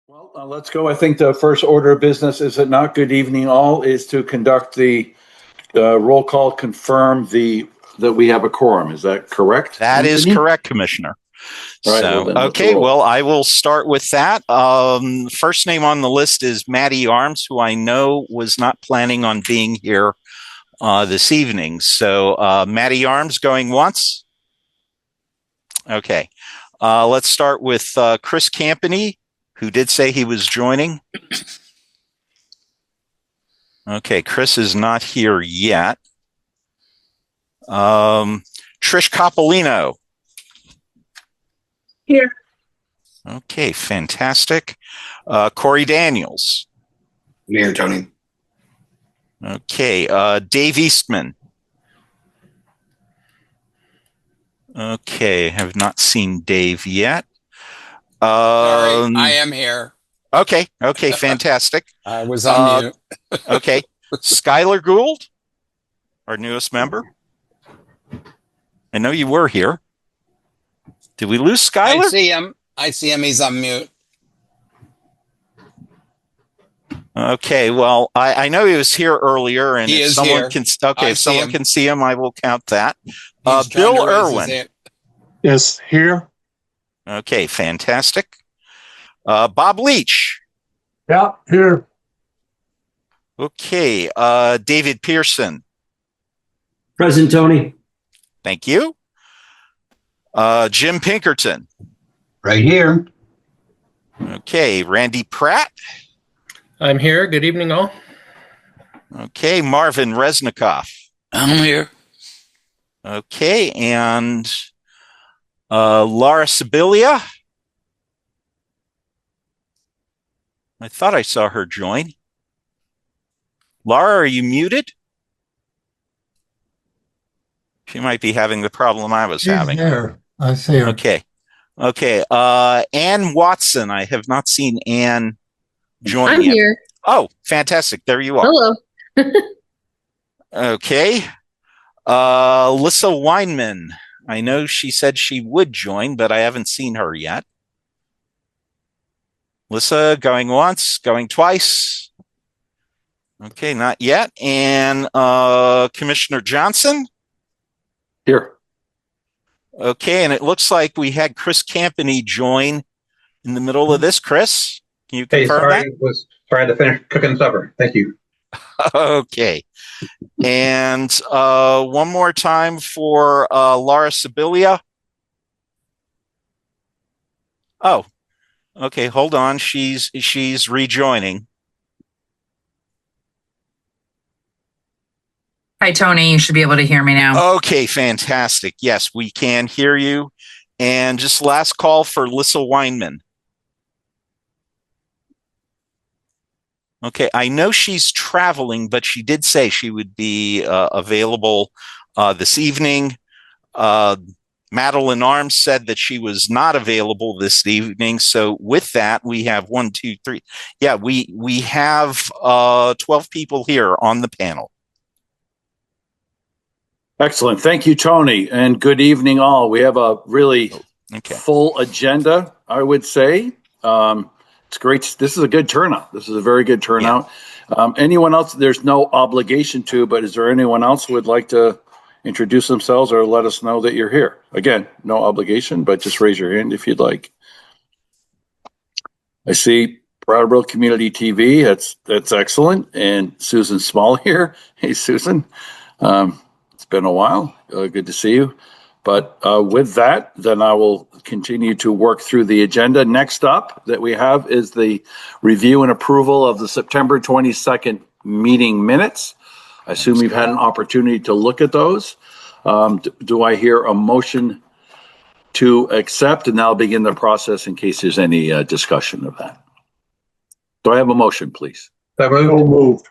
Well, let's go. I think the first order of business, is it not? Good evening, all, is to conduct the roll call, confirm that we have a quorum. Is that correct? That Anthony? is correct, Commissioner. All right, So, well, then let's okay, roll. well, I will start with that. First name on the list is Maddie Arms, who I know was not planning on being here this evening. So, Maddie Arms going once. Okay. Let's start with Chris Campany, who did say he was joining. Okay, Chris is not here yet. Trish Coppolino. Here. Okay, fantastic. Corey Daniels. Here, Tony. Okay, Dave Eastman. Okay, have not seen Dave yet. Sorry, I am here. Okay, fantastic. I was on mute. Okay, Skylar Gould, our newest member. I know you were here. Did we lose Skylar? I see him. He's on mute. Okay, well, I know he was here earlier, and He if is someone here. can, okay, if someone him. can see him, I will count that. He's Bill trying to raise his Irwin. hand. Yes, here. Okay, fantastic. Bob Leach. Yeah, here. Okay, David Pearson. Present, Tony. Thank you. Jim Pinkerton. Right here. Okay, Randy Pratt. I'm here. Good evening, all. Okay, Marvin Resnikoff. I'm here. Okay, and Laura Sibilia. I thought I saw her join. Laura, are you muted? She might be having the problem I was having. There. I see her. Okay. Ann Watson. I have not seen Ann join I'm yet. here. Oh, fantastic. There you are. Hello. Okay. Lissa Weinman. I know she said she would join, but I haven't seen her yet. Lissa going once, going twice. Okay, not yet. And Commissioner Johnson. Here. Okay, and it looks like we had Chris Campany join in the middle of this. Chris, can you confirm that? Was trying to finish cooking supper. Thank you. Okay. And one more time for Laura Sibilia. Oh, okay. Hold on. She's rejoining. Hi, Tony. You should be able to hear me now. Okay, fantastic. Yes, we can hear you. And just last call for Lissa Weinman. Okay, I know she's traveling, but she did say she would be available this evening. Madeline Arms said that she was not available this evening. So with that, we have 1, 2, 3. Yeah, we have 12 people here on the panel. Excellent. Thank you, Tony, and good evening, all. We have a really full agenda, I would say. It's great. This is a good turnout. This is a very good turnout. Yeah. Anyone else? There's no obligation to, but is there anyone else who would like to introduce themselves or let us know that you're here? Again, no obligation, but just raise your hand if you'd like. I see Brattleboro Community TV. That's excellent. And Susan Small here. Hey, Susan. It's been a while. Good to see you. But with that, then I will continue to work through the agenda. Next up that we have is the review and approval of the September 22nd meeting minutes. I assume you've had an opportunity to look at those. Do I hear a motion to accept? And I'll begin the process in case there's any discussion of that. Do I have a motion, please? So moved.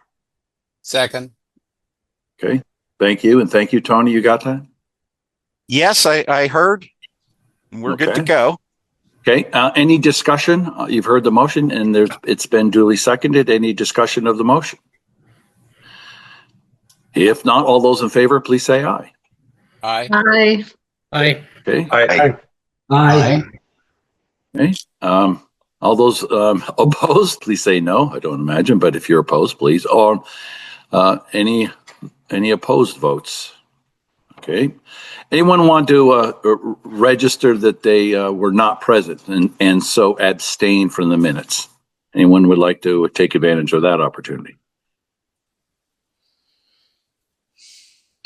Second. Okay. Thank you. And thank you, Tony. You got that? Yes, I heard. We're good to go. Okay. Any discussion? You've heard the motion and it's been duly seconded. Any discussion of the motion? If not, all those in favor, please say aye. Aye. Hi. Aye. Okay. Aye. Aye. Okay. All those opposed, please say no. I don't imagine, but if you're opposed, please. Or any opposed votes? Okay. Anyone want to register that they were not present and so abstain from the minutes? Anyone would like to take advantage of that opportunity?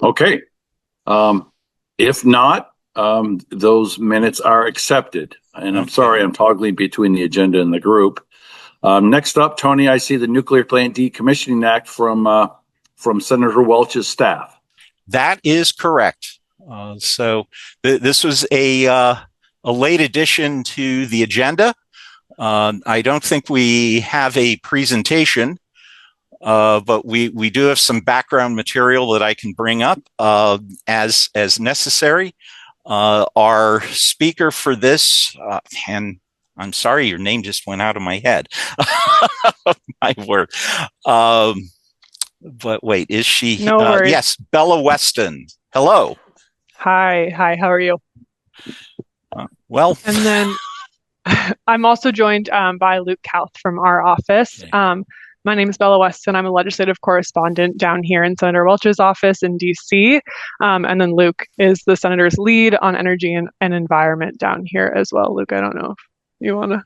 Okay. If not, those minutes are accepted. And I'm sorry, I'm toggling between the agenda and the group. Next up, Tony, I see the Nuclear Plant Decommissioning Act from Senator Welch's staff. That is correct. So this was a late addition to the agenda. I don't think we have a presentation, but we do have some background material that I can bring up as necessary. Our speaker for this, and I'm sorry, your name just went out of my head. My word. But wait, is she? No worries. Yes, Bella Weston. Hello. Hi. How are you? Well. And then I'm also joined by Luke Kauth from our office. Okay. My name is Bella Weston. I'm a legislative correspondent down here in Senator Welch's office in DC. And then Luke is the senator's lead on energy and environment down here as well. Luke, I don't know if you want to.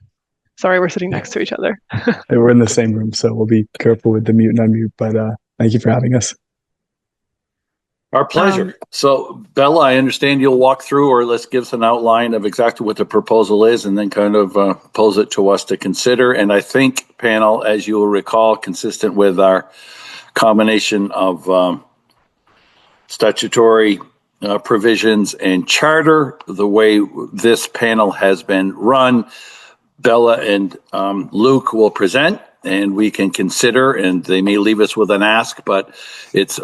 Sorry, we're sitting next to each other. We're in the same room, so we'll be careful with the mute and unmute, but thank you for having us. Our pleasure. So, Bella, I understand you'll walk through, or let's give us an outline of exactly what the proposal is and then kind of pose it to us to consider. And I think, panel, as you will recall, consistent with our combination of statutory provisions and charter, the way this panel has been run, Bella and Luke will present and we can consider, and they may leave us with an ask, but it's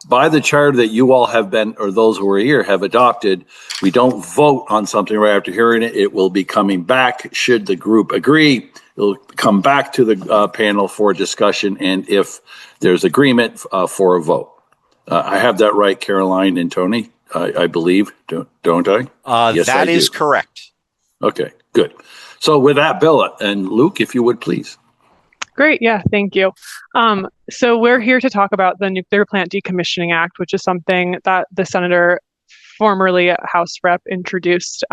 by the charter that you all have been, or those who are here have adopted, we don't vote on something right after hearing it. It will be coming back. Should the group agree, it'll come back to the panel for discussion, and if there's agreement, for a vote. I have that right, Caroline and Tony, I believe, don't I? Yes, that is correct. Okay, good. So with that, Bella and Luke, if you would please. Great. Yeah, thank you. So we're here to talk about the Nuclear Plant Decommissioning Act, which is something that the senator, formerly House Rep, introduced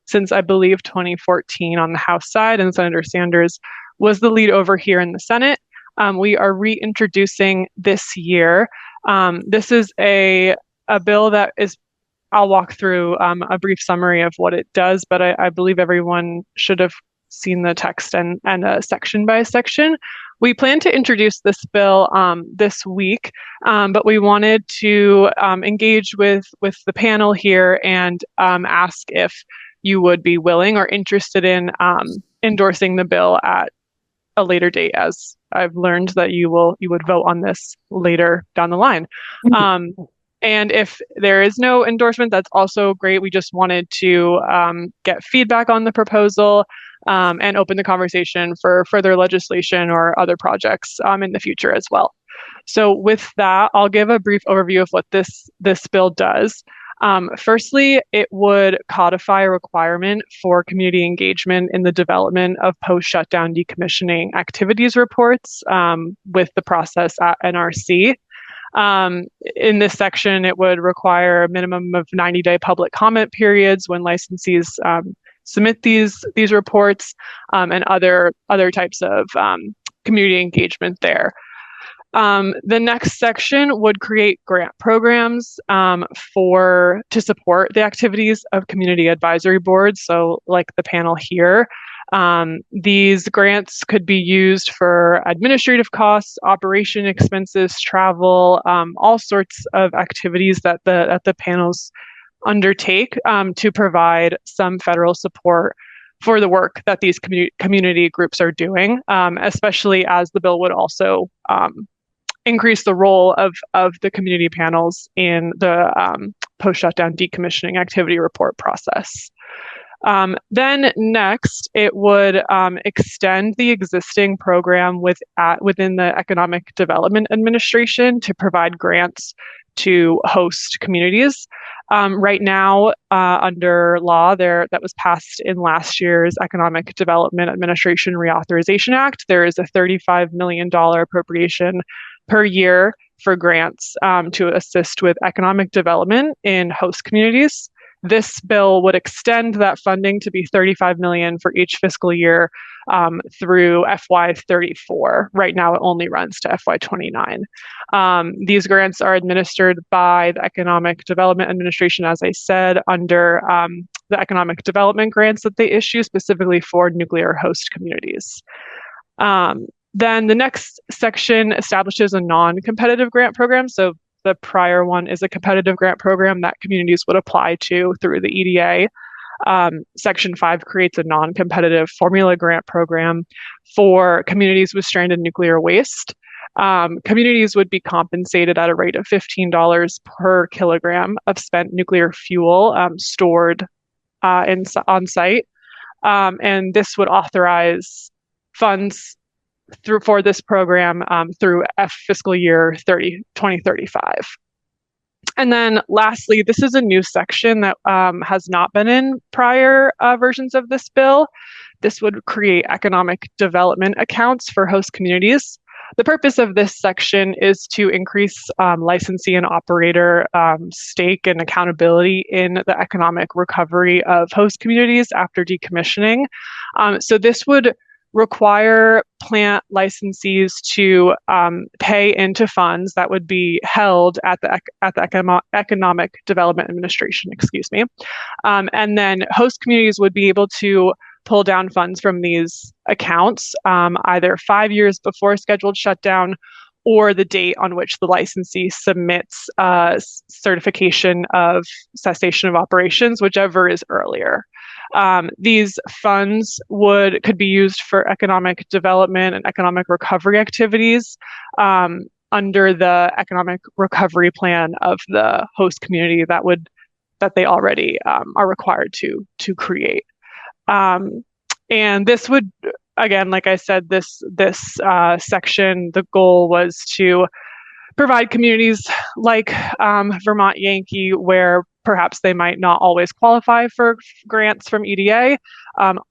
since, I believe, 2014 on the House side, and Senator Sanders was the lead over here in the Senate. We are reintroducing this year. This is a bill that is, I'll walk through a brief summary of what it does, but I believe everyone should have seen the text and section by section. We plan to introduce this bill this week, but we wanted to engage with the panel here and ask if you would be willing or interested in endorsing the bill at a later date, as I've learned that you would vote on this later down the line. And if there is no endorsement, that's also great. We just wanted to get feedback on the proposal and open the conversation for further legislation or other projects in the future as well. So with that, I'll give a brief overview of what this bill does. Firstly, it would codify a requirement for community engagement in the development of post-shutdown decommissioning activities reports with the process at NRC. In this section, it would require a minimum of 90-day public comment periods when licensees submit these reports and other types of community engagement there. The next section would create grant programs to support the activities of community advisory boards. So like the panel here, these grants could be used for administrative costs, operation expenses, travel, all sorts of activities that the panels undertake to provide some federal support for the work that these community groups are doing, especially as the bill would also increase the role of the community panels in the post-shutdown decommissioning activity report process. Then next, it would extend the existing program within the Economic Development Administration to provide grants to host communities. Right now, under law that was passed in last year's Economic Development Administration Reauthorization Act, there is a $35 million appropriation per year for grants to assist with economic development in host communities. This bill would extend that funding to be $35 million for each fiscal year through FY34. Right now, it only runs to FY29. These grants are administered by the Economic Development Administration, as I said, under the economic development grants that they issue specifically for nuclear host communities. Then the next section establishes a non-competitive grant program. So the prior one is a competitive grant program that communities would apply to through the EDA. Section 5 creates a non-competitive formula grant program for communities with stranded nuclear waste. Communities would be compensated at a rate of $15 per kilogram of spent nuclear fuel stored on site. And this would authorize funds for this program through fiscal year 2035. And then lastly, this is a new section that has not been in prior versions of this bill. This would create economic development accounts for host communities. The purpose of this section is to increase licensee and operator stake and accountability in the economic recovery of host communities after decommissioning. So this would require plant licensees to pay into funds that would be held at the Economic Development Administration, and then host communities would be able to pull down funds from these accounts either 5 years before scheduled shutdown or the date on which the licensee submits certification of cessation of operations, whichever is earlier. These funds could be used for economic development and economic recovery activities under the economic recovery plan of the host community that they already are required to create. And this would, again, like I said, this section, the goal was to provide communities like Vermont Yankee, where perhaps they might not always qualify for grants from EDA.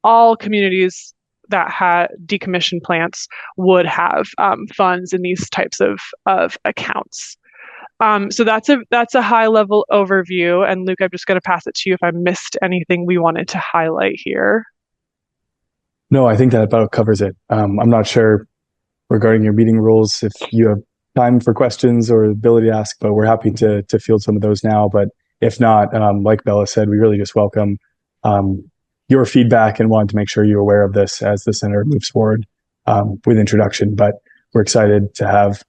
All communities that had decommissioned plants would have funds in these types of accounts. So that's a high level overview. And Luke, I'm just going to pass it to you if I missed anything we wanted to highlight here. No, I think that about covers it. I'm not sure regarding your meeting rules if you have time for questions or ability to ask, but we're happy to field some of those now. But if not, like Bella said, we really just welcome your feedback and wanted to make sure you're aware of this as the center moves forward with introduction. But we're excited to have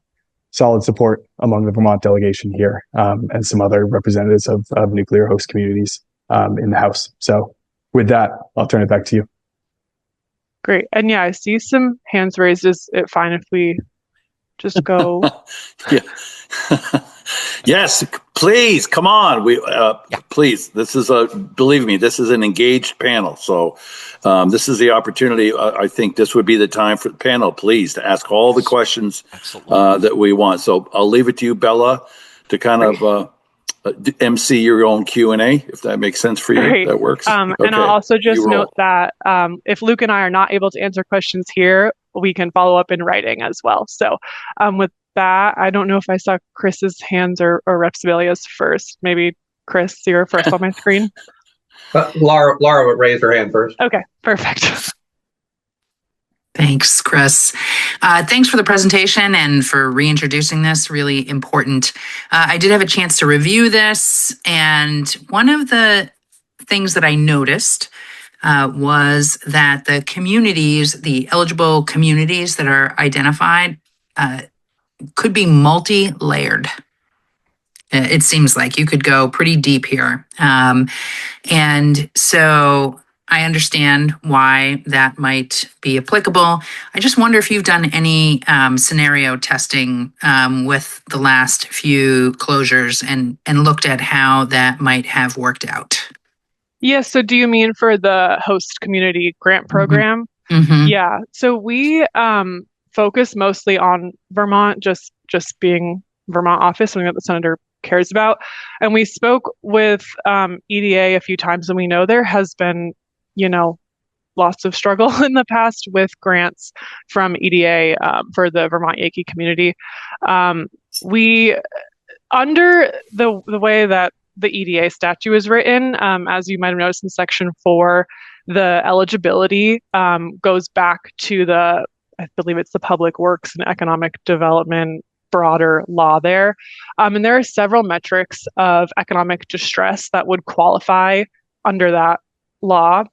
solid support among the Vermont delegation here and some other representatives of nuclear host communities in the House. So with that, I'll turn it back to you. Great. And yeah, I see some hands raised. Is it fine if we just go? Yeah. Yes, please, come on. Please, this is believe me, this is an engaged panel. So this is the opportunity. I think this would be the time for the panel, please, to ask all the questions that we want. So I'll leave it to you, Bella, to kind of MC your own Q&A, if that makes sense for you. Great. That works. And I'll also just note that if Luke and I are not able to answer questions here, we can follow up in writing as well. So with that, I don't know if I saw Chris's hands or Rep. Sebelia's first. Maybe Chris, you're first on my screen. Laura would raise her hand first. Okay, perfect. Thanks, Chris. Thanks for the presentation and for reintroducing this. Really important. I did have a chance to review this, and one of the things that I noticed was that the communities, the eligible communities that are identified, could be multi-layered. It seems like you could go pretty deep here. And so I understand why that might be applicable. I just wonder if you've done any scenario testing with the last few closures and looked at how that might have worked out. Yes. So do you mean for the host community grant program? Mm-hmm. Yeah. So we focus mostly on Vermont, just being Vermont office. We got the Senator cares about. And we spoke with EDA a few times, and we know there has been, lots of struggle in the past with grants from EDA for the Vermont Yankee community. We, under the way that the EDA statute is written, as you might have noticed in Section 4, the eligibility goes back to I believe it's the Public Works and Economic Development broader law there. And there are several metrics of economic distress that would qualify under that law.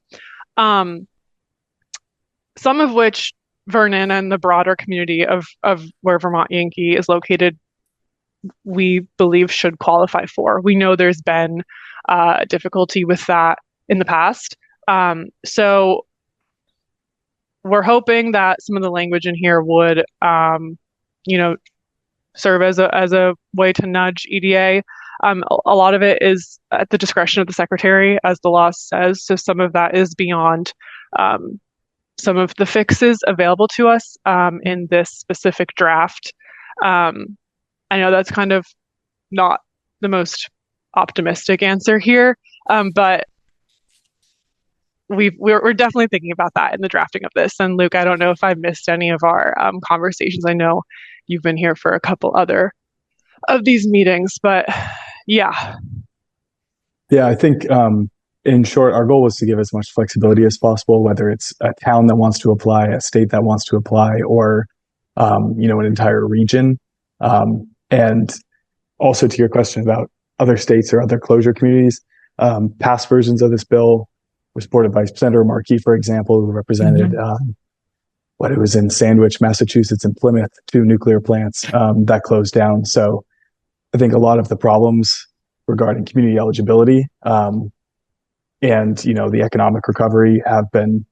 Some of which Vernon and the broader community of where Vermont Yankee is located, we believe should qualify for. We know there's been difficulty with that in the past. So we're hoping that some of the language in here would, serve as a way to nudge EDA. A lot of it is at the discretion of the secretary, as the law says. So some of that is beyond some of the fixes available to us in this specific draft. I know that's kind of not the most optimistic answer here, but we're definitely thinking about that in the drafting of this. And Luke, I don't know if I missed any of our conversations. I know you've been here for a couple other of these meetings, but yeah. Yeah, I think in short, our goal was to give as much flexibility as possible, whether it's a town that wants to apply, a state that wants to apply, or an entire region. And also to your question about other states or other closure communities, past versions of this bill were supported by Senator Markey, for example, who represented it was in Sandwich, Massachusetts, and Plymouth, 2 nuclear plants that closed down. So I think a lot of the problems regarding community eligibility and the economic recovery have been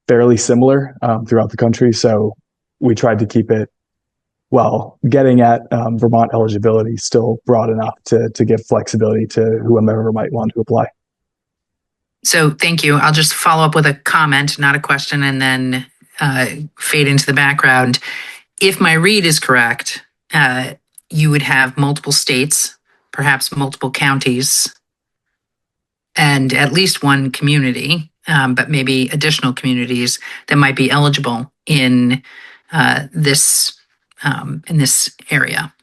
fairly similar throughout the country. So we tried to keep it, getting at Vermont eligibility still broad enough to give flexibility to whomever might want to apply. So thank you. I'll just follow up with a comment, not a question, and then fade into the background. If my read is correct, you would have multiple states, perhaps multiple counties, and at least one community, but maybe additional communities that might be eligible in this area,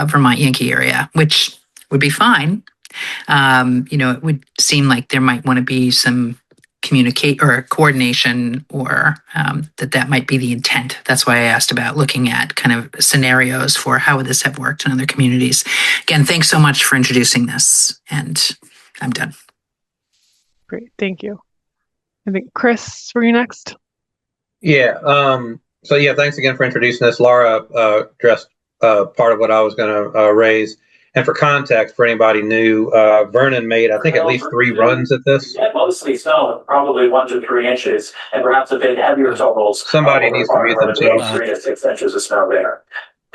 Vermont Yankee area, which would be fine. It would seem like there might want to be some communicate or coordination, or that might be the intent. That's why I asked about looking at kind of scenarios for how would this have worked in other communities. Again, thanks so much for introducing this, and I'm done. Great, thank you. I think Chris, were you next? Yeah. Thanks again for introducing this. Laura addressed part of what I was going to raise. And for context, for anybody new, Vernon made, I think, at least 3 runs at this. Yeah, mostly snow, probably 1 to 3 inches, and perhaps a bit heavier totals. Somebody needs to mute themselves. 3 to 6 inches of snow there.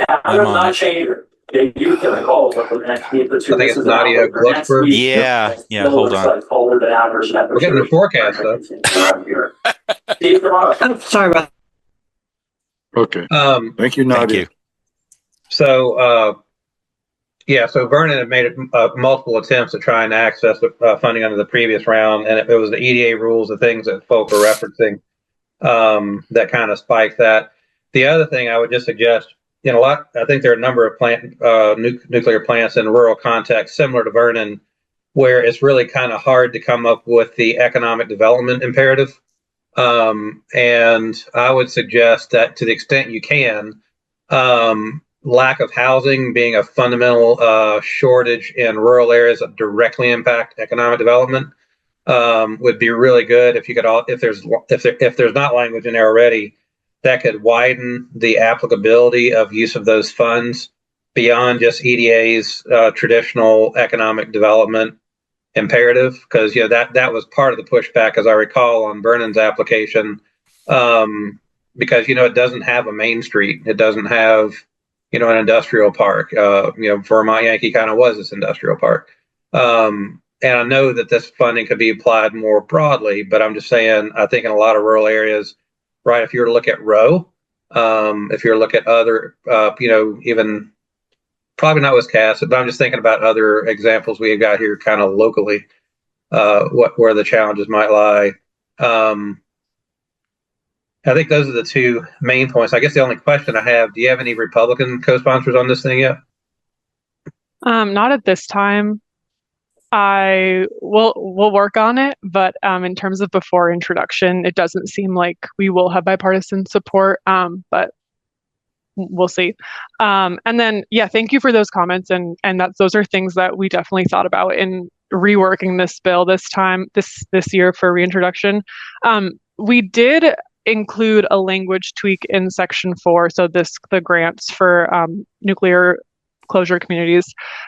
Other than that change, they do get the cold, but for the next week or 2, I think it's Nadia Glucksberg. Yeah, hold on. Colder than average temperature. We're getting the forecast, though. Sorry about that. Okay. Thank you, Nadia. Thank you. So Vernon had made multiple attempts at trying to access the funding under the previous round, and it was the EDA rules, the things that folk are referencing, that kind of spiked that. The other thing I would just suggest, I think there are a number of nuclear plants in rural context similar to Vernon, where it's really kind of hard to come up with the economic development imperative. And I would suggest that to the extent you can, lack of housing being a fundamental shortage in rural areas that directly impact economic development would be really good. If you could, if there's not language in there already, that could widen the applicability of use of those funds beyond just EDA's traditional economic development imperative, because that was part of the pushback, as I recall, on Vernon's application, because it doesn't have a main street, it doesn't have an industrial park. Vermont Yankee kind of was this industrial park, and I know that this funding could be applied more broadly, but I'm just saying, I think in a lot of rural areas, right? If you were to look at Rowe, if you were to look at other, even probably not Wisconsin, but I'm just thinking about other examples we have got here kind of locally, where the challenges might lie. I think those are the two main points. I guess the only question I have, do you have any Republican co-sponsors on this thing yet? Not at this time. We'll work on it, but in terms of before introduction, it doesn't seem like we will have bipartisan support. But we'll see. And then, yeah, thank you for those comments, and those are things that we definitely thought about in reworking this bill this year for reintroduction. We did include a language tweak in Section 4, so the grants for nuclear closure communities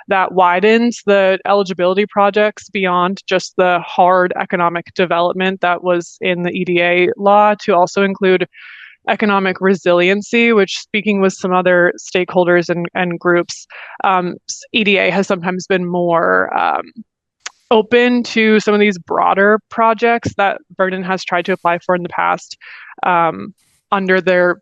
that widens the eligibility projects beyond just the hard economic development that was in the EDA law to also include economic resiliency, which, speaking with some other stakeholders and groups, EDA has sometimes been more open to some of these broader projects that Vernon has tried to apply for in the past under their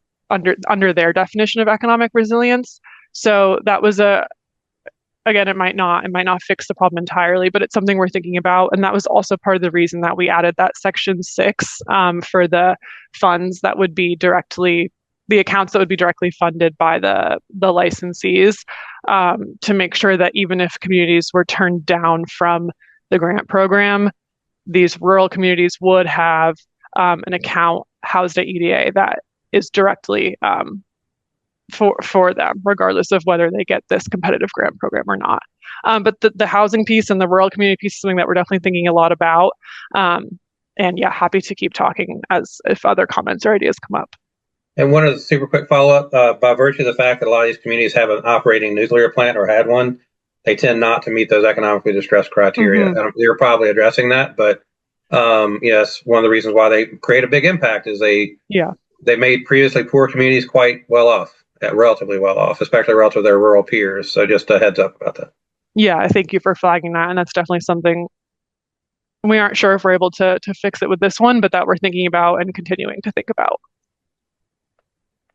definition of economic resilience. So that was again, it might not fix the problem entirely, but it's something we're thinking about. And that was also part of the reason that we added that Section 6 for the funds that would be the accounts that would be directly funded by the licensees, to make sure that even if communities were turned down from the grant program, these rural communities would have an account housed at EDA that is directly for them, regardless of whether they get this competitive grant program or not. But the housing piece and the rural community piece is something that we're definitely thinking a lot about. And yeah, happy to keep talking if other comments or ideas come up. And one of the super quick follow-up, by virtue of the fact that a lot of these communities have an operating nuclear plant or had one, they tend not to meet those economically distressed criteria. Mm-hmm. You're probably addressing that, but yes, one of the reasons why they create a big impact is they made previously poor communities quite well off. Relatively well off, especially relative to their rural peers. So just a heads up about that. Yeah, thank you for flagging that. And that's definitely something we aren't sure if we're able to fix it with this one, but that we're thinking about and continuing to think about.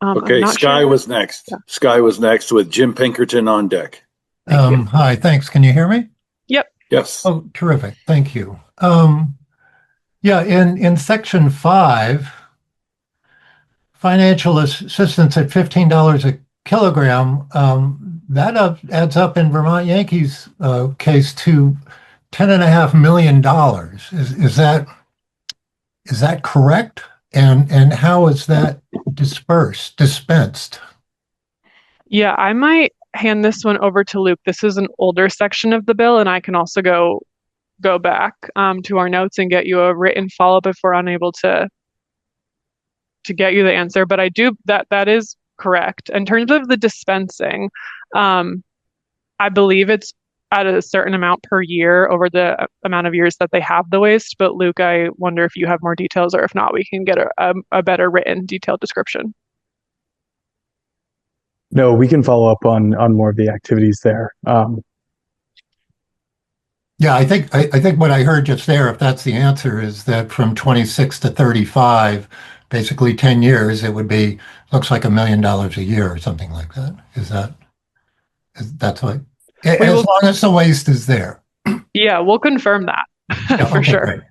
Okay, Sky was next. Yeah. Sky was next with Jim Pinkerton on deck. Hi, thanks. Can you hear me? Yep. Yes. Oh, terrific. Thank you. In Section 5, financial assistance at $15 a kilogram, that adds up in Vermont Yankees case to $10.5 million. Is that correct? And how is that dispensed? Yeah, I might hand this one over to Luke. This is an older section of the bill, and I can also go back to our notes and get you a written follow-up if we're unable to get you the answer. But I do that is correct. In terms of the dispensing, I believe it's at a certain amount per year over the amount of years that they have the waste. But Luke, I wonder if you have more details, or if not, we can get a better written detailed description. No, we can follow up on more of the activities there. Yeah, I think what I heard just there, if that's the answer, is that from 26 to 35, basically 10 years, it would be, looks like $1 million a year or something like that. That's what, as long as the waste is there. Yeah, we'll confirm that for sure. Great.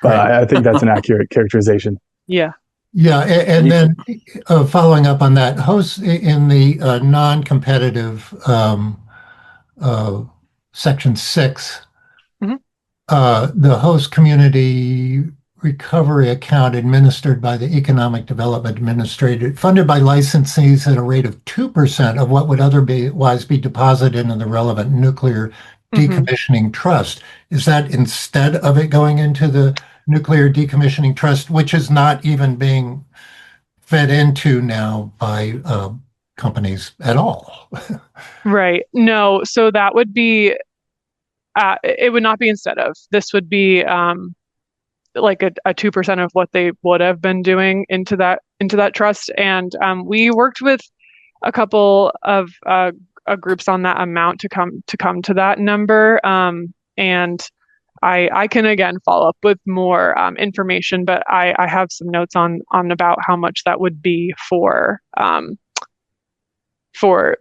But I think that's an accurate characterization. Yeah. Yeah, and then following up on that, hosts in the non-competitive Section 6, the host community recovery account administered by the Economic Development Administrator, funded by licensees at a rate of 2% of what would otherwise be deposited in the relevant nuclear decommissioning trust. Is that instead of it going into the nuclear decommissioning trust, which is not even being fed into now by companies at all? Right. No. So that would be, it would not be instead of. This would be like a 2% of what they would have been doing into that trust. And we worked with a couple of groups on that amount to come to that number. And I can again follow up with more information, but I have some notes on about how much that would be for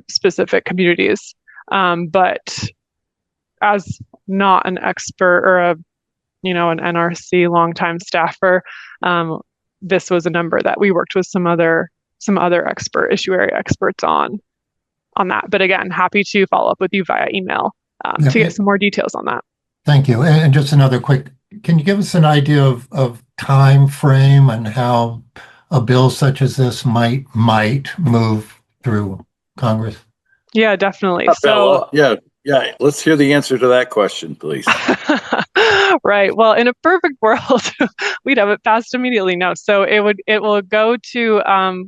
specific communities. But as not an expert or an NRC longtime staffer, this was a number that we worked with some other issue area experts on that. But again, happy to follow up with you via email to get some more details on that. Thank you. And just another quick, can you give us an idea of time frame and how a bill such as this might move through Congress? Yeah, definitely. So yeah. Let's hear the answer to that question, please. Right. Well, in a perfect world, we'd have it passed immediately. No. So it will go to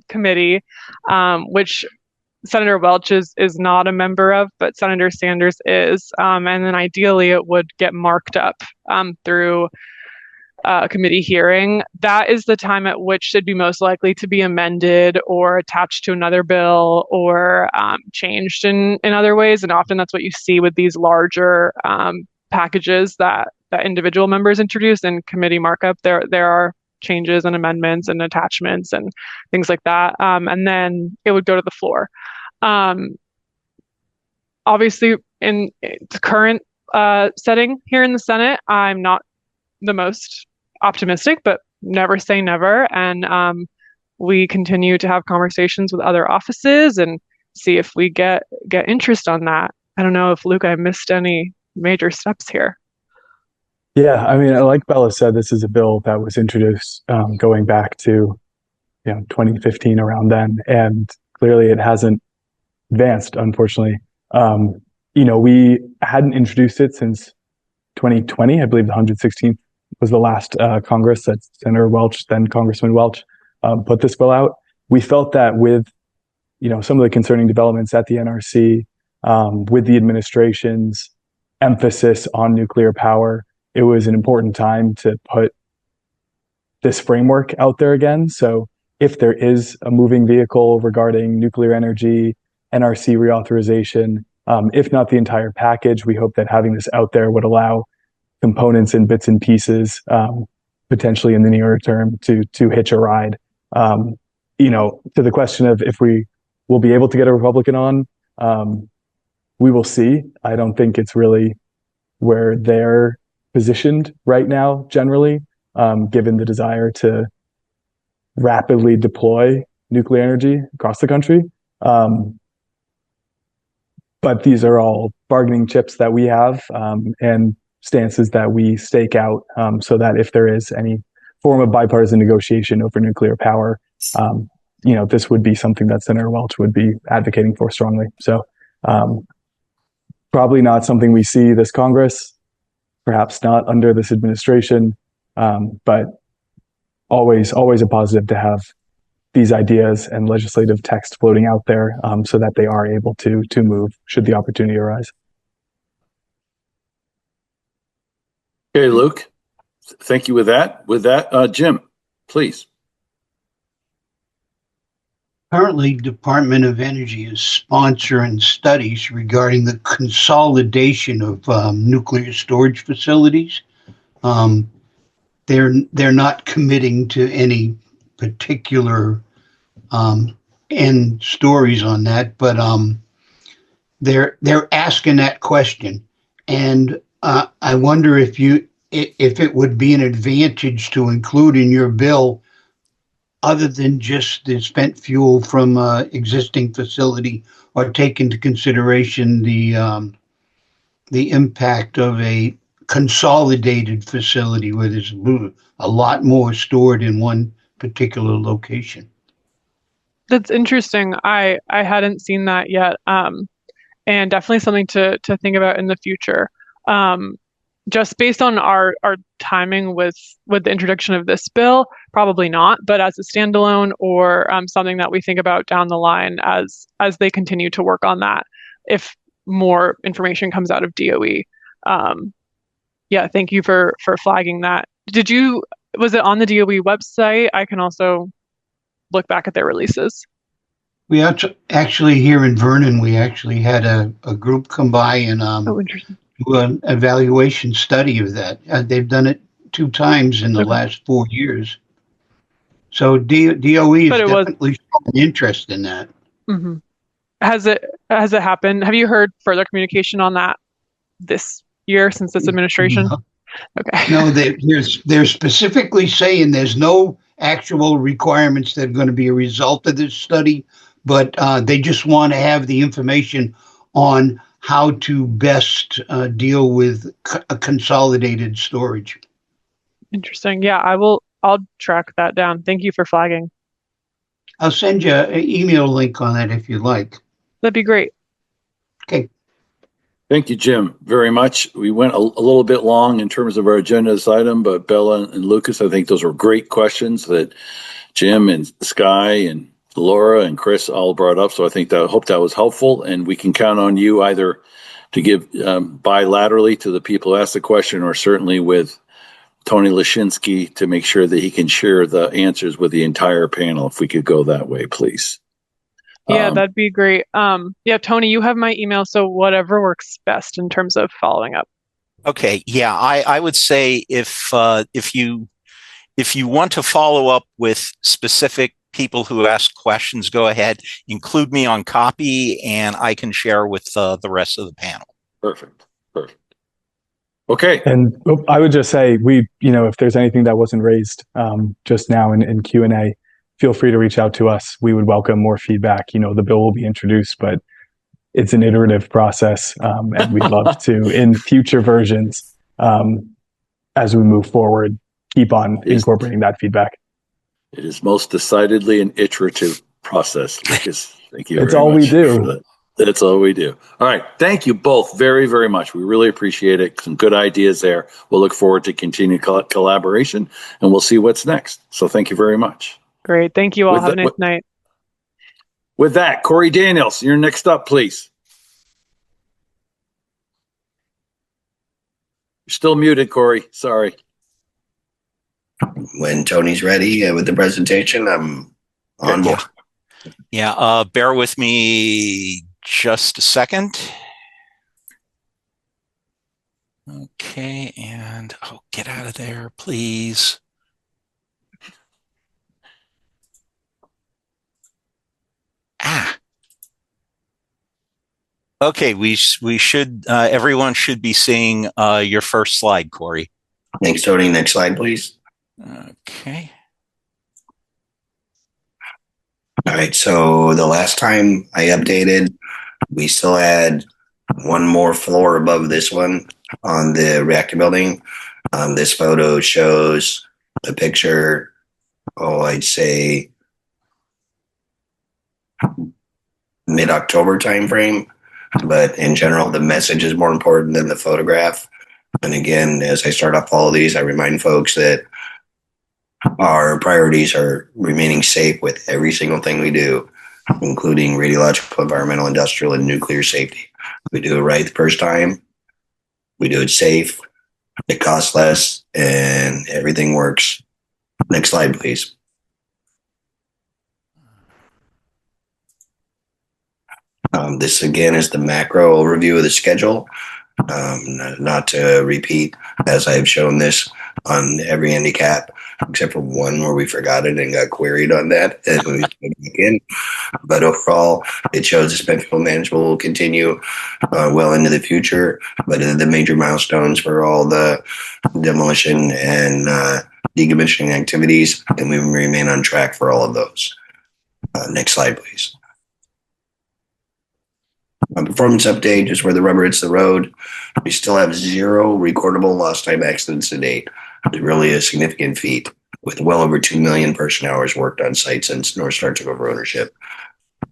committee, which Senator Welch is not a member of, but Senator Sanders is. And then ideally it would get marked up through a committee hearing. That is the time at which it'd be most likely to be amended or attached to another bill or changed in other ways. And often that's what you see with these larger packages that individual members introduce in committee markup. There are changes and amendments and attachments and things like that. And then it would go to the floor. Obviously, in the current setting here in the Senate, I'm not the most optimistic, but never say never. And we continue to have conversations with other offices and see if we get interest on that. I don't know if, Luke, I missed any major steps here. Yeah, I mean, like Bella said, this is a bill that was introduced going back to 2015, around then, and clearly it hasn't advanced, unfortunately. We hadn't introduced it since 2020. I believe the 116th was the last Congress that Senator Welch, then Congressman Welch, put this bill out. We felt that with some of the concerning developments at the NRC, with the administration's emphasis on nuclear power, it was an important time to put this framework out there again. So if there is a moving vehicle regarding nuclear energy, NRC reauthorization, if not the entire package, we hope that having this out there would allow components and bits and pieces, potentially in the nearer term, to hitch a ride. To the question of if we will be able to get a Republican on, we will see. I don't think it's really where they're positioned right now, generally, given the desire to rapidly deploy nuclear energy across the country. But these are all bargaining chips that we have, and stances that we stake out, so that if there is any form of bipartisan negotiation over nuclear power, this would be something that Senator Welch would be advocating for strongly. So probably not something we see this Congress, perhaps not under this administration, but always a positive to have these ideas and legislative text floating out there, so that they are able to move should the opportunity arise. Okay, Luke, thank you with that. With that, Jim, please. Currently, Department of Energy is sponsoring studies regarding the consolidation of nuclear storage facilities. They're not committing to any particular end stories on that, but they're asking that question, and I wonder if it would be an advantage to include in your bill, other than just the spent fuel from existing facility, or take into consideration the impact of a consolidated facility where there's a lot more stored in one particular location. That's interesting. I hadn't seen that yet, and definitely something to think about in the future. Just based on our timing with the introduction of this bill, probably not, but as a standalone or something that we think about down the line as they continue to work on that, if more information comes out of DOE. Yeah, thank you for flagging that. Was it on the DOE website? I can also look back at their releases. We actually, here in Vernon, we actually had a group come by and do an evaluation study of that. They've done it 2 times in the last 4 years. So DOE is definitely showing interest in that. Mm-hmm. Has it happened? Have you heard further communication on that this year since this administration? No, Okay. no, they're specifically saying there's no actual requirements that are going to be a result of this study, but they just want to have the information on how to best deal with a consolidated storage. Interesting. Yeah, I'll track that down. Thank you for flagging. I'll send you an email link on that if you like. That'd be great. Okay. Thank you, Jim, very much. We went a little bit long in terms of our agenda this item, but Bella and Lucas, I think those were great questions that Jim and Sky and Laura and Chris all brought up. So I hope that was helpful, and we can count on you either to give bilaterally to the people who asked the question, or certainly with Tony Lashinsky to make sure that he can share the answers with the entire panel. If we could go that way, please. Yeah, that'd be great. Yeah, Tony, you have my email, so whatever works best in terms of following up. Okay. Yeah, I would say if you want to follow up with specific people who ask questions, go ahead, include me on copy, and I can share with the rest of the panel. Perfect. Okay. And I would just say if there's anything that wasn't raised just now in Q&A, feel free to reach out to us. We would welcome more feedback. The bill will be introduced, but it's an iterative process, and we'd love to, in future versions, as we move forward, keep on incorporating that feedback. It is most decidedly an iterative process, Lucas. Thank you. It's all we do. That's all we do. All right. Thank you both very, very much. We really appreciate it. Some good ideas there. We'll look forward to continued collaboration, and we'll see what's next. So thank you very much. Great. Thank you all. Have a nice night. With that, Corey Daniels, you're next up, please. You're still muted, Corey. Sorry. When Tony's ready with the presentation, I'm on board. Yeah, bear with me just a second. Okay, and get out of there, please. Okay, we should everyone should be seeing your first slide, Corey. Thanks, Tony. Next slide, please. Okay. All right, so the last time I updated, we still had one more floor above this one on the reactor building. This photo shows a picture, I'd say mid-October timeframe, but in general, the message is more important than the photograph. And again, as I start off all of these, I remind folks that our priorities are remaining safe with every single thing we do, including radiological, environmental, industrial, and nuclear safety. We do it right the first time. We do it safe. It costs less, and everything works. Next slide, please. This again is the macro overview of the schedule. Not to repeat, as I've shown this on every handicap, except for one where we forgot it and got queried on that, and we put it back in. But overall, it shows the spent fuel management will continue well into the future. But the major milestones for all the demolition and decommissioning activities, and we remain on track for all of those. Next slide, please. Performance update is where the rubber hits the road. We still have 0 recordable lost time accidents to date. It's really a significant feat, with well over 2 million person hours worked on site since NorthStar took over ownership.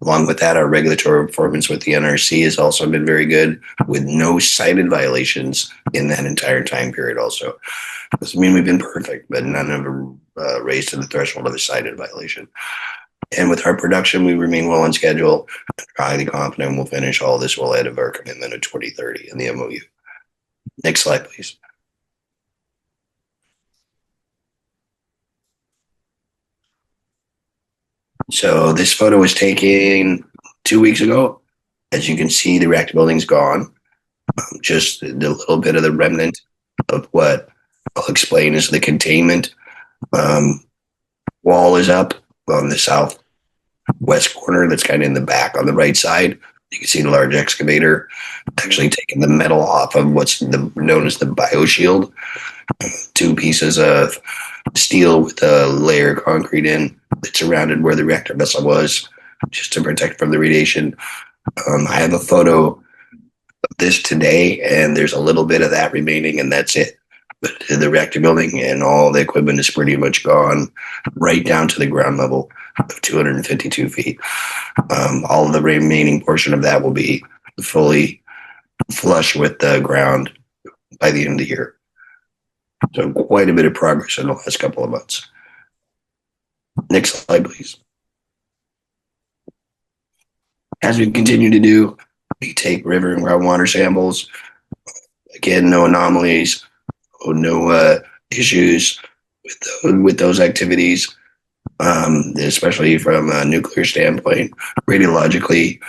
Along with that, our regulatory performance with the NRC has also been very good, with no cited violations in that entire time period also. Doesn't mean we've been perfect, but none of them raised to the threshold of a cited violation. And with our production, we remain well on schedule. Highly confident we'll finish all this well ahead of our commitment of 2030 in the MOU. Next slide, please. So this photo was taken 2 weeks ago. As you can see, the reactor building's gone. Just the little bit of the remnant of what I'll explain is the containment wall is up on the south west corner that's kind of in the back on the right side. You can see the large excavator actually taking the metal off of what's known as the bioshield. 2 pieces of steel with a layer of concrete in that surrounded where the reactor vessel was, just to protect from the radiation. I have a photo of this today, and there's a little bit of that remaining, and that's it. But the reactor building and all the equipment is pretty much gone, right down to the ground level of 252 feet. All of the remaining portion of that will be fully flush with the ground by the end of the year. So quite a bit of progress in the last couple of months. Next slide, please. As we continue to do, we take river and groundwater samples. Again, no anomalies, no issues with those activities, especially from a nuclear standpoint. Radiologically,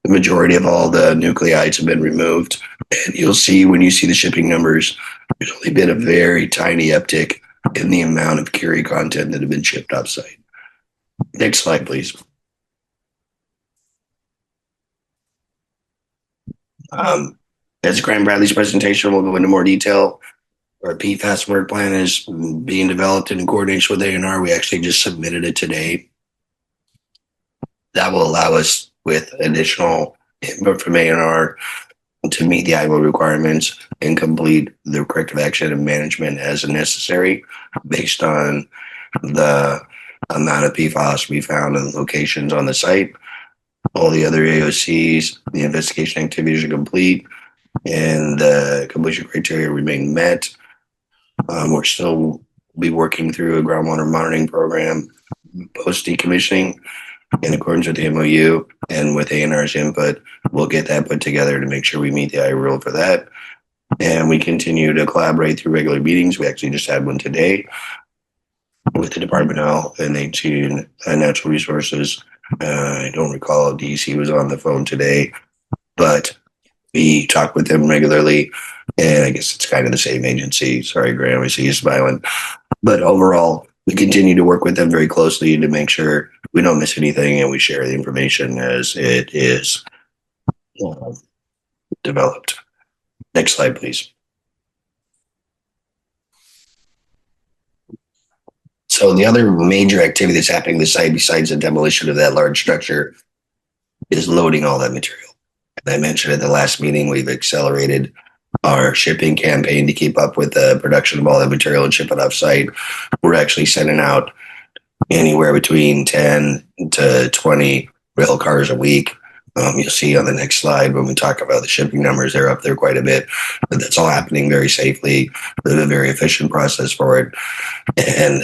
the majority of all the nuclides have been removed. And you'll see when you see the shipping numbers, there's only been a very tiny uptick in the amount of curie content that have been shipped offsite. Next slide, please. As Graham Bradley's presentation, we'll go into more detail. Our PFAS work plan is being developed in coordination with A&R. We actually just submitted it today. That will allow us with additional input from A&R to meet the IMO requirements and complete the corrective action and management as necessary based on the amount of PFAS we found in locations on the site. All the other AOCs, the investigation activities are complete, and the completion criteria remain met. We're still be working through a groundwater monitoring program post decommissioning in accordance with the MOU and with A&R's input. We'll get that put together to make sure we meet the IRL for that. And we continue to collaborate through regular meetings. We actually just had one today with the Department of Health and HC and Natural Resources. I don't recall if DC was on the phone today, but we talk with them regularly. And I guess it's kind of the same agency. Sorry, Graham, I see you smiling. But overall, we continue to work with them very closely to make sure we don't miss anything and we share the information as it is developed. Next slide, please. So the other major activity that's happening on the site, besides the demolition of that large structure, is loading all that material. And I mentioned at the last meeting, we've accelerated our shipping campaign to keep up with the production of all that material and ship it off site. We're actually sending out anywhere between 10 to 20 rail cars a week. You'll see on the next slide when we talk about the shipping numbers, they're up there quite a bit. But that's all happening very safely. There's a very efficient process for it. And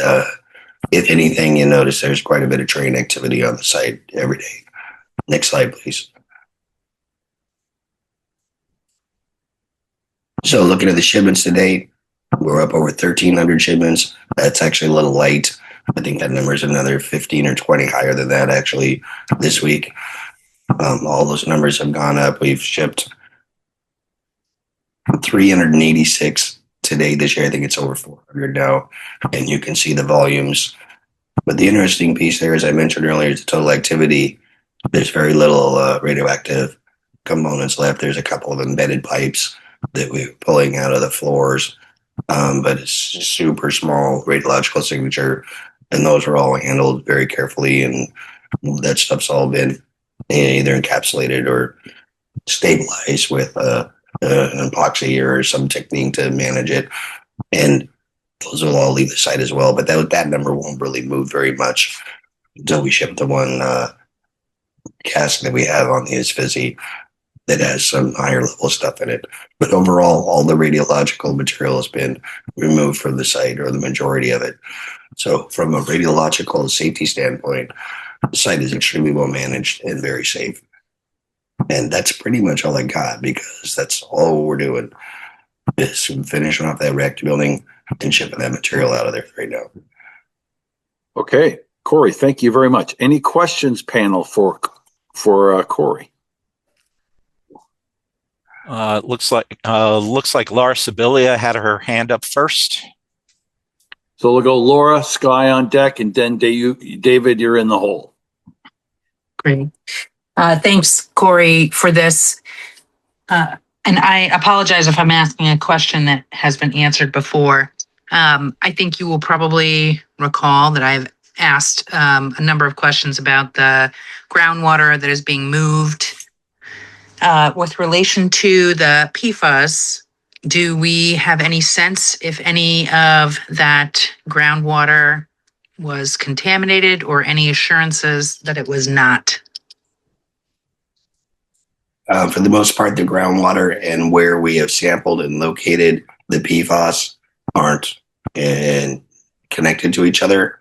if anything, you notice there's quite a bit of train activity on the site every day. Next slide, please. So looking at the shipments to date, we're up over 1,300 shipments. That's actually a little light. I think that number is another 15 or 20 higher than that actually this week. All those numbers have gone up. We've shipped 386 today this year. I think it's over 400 now. And you can see the volumes. But the interesting piece there, as I mentioned earlier, is the total activity. There's very little radioactive components left. There's a couple of embedded pipes that we're pulling out of the floors. But it's super small radiological signature. And those are all handled very carefully. And that stuff's all been either encapsulated or stabilized with an epoxy or some technique to manage it. And those will all leave the site as well. But that number won't really move very much until we ship the one cask that we have on the Isfizzy that has some higher level stuff in it. But overall, all the radiological material has been removed from the site, or the majority of it. So from a radiological safety standpoint, the site is extremely well managed and very safe. And that's pretty much all I got, because that's all we're doing is finishing off that reactor building and shipping that material out of there right now. Okay, Corey, thank you very much. Any questions, panel, for Corey? Looks like Laura Sibilia had her hand up first. So we'll go Laura, Sky on deck, and then David, you're in the hole. Great. Thanks, Corey, for this. And I apologize if I'm asking a question that has been answered before. I think you will probably recall that I've asked a number of questions about the groundwater that is being moved. With relation to the PFAS, do we have any sense if any of that groundwater was contaminated or any assurances that it was not? For the most part, the groundwater and where we have sampled and located the PFAS aren't connected to each other.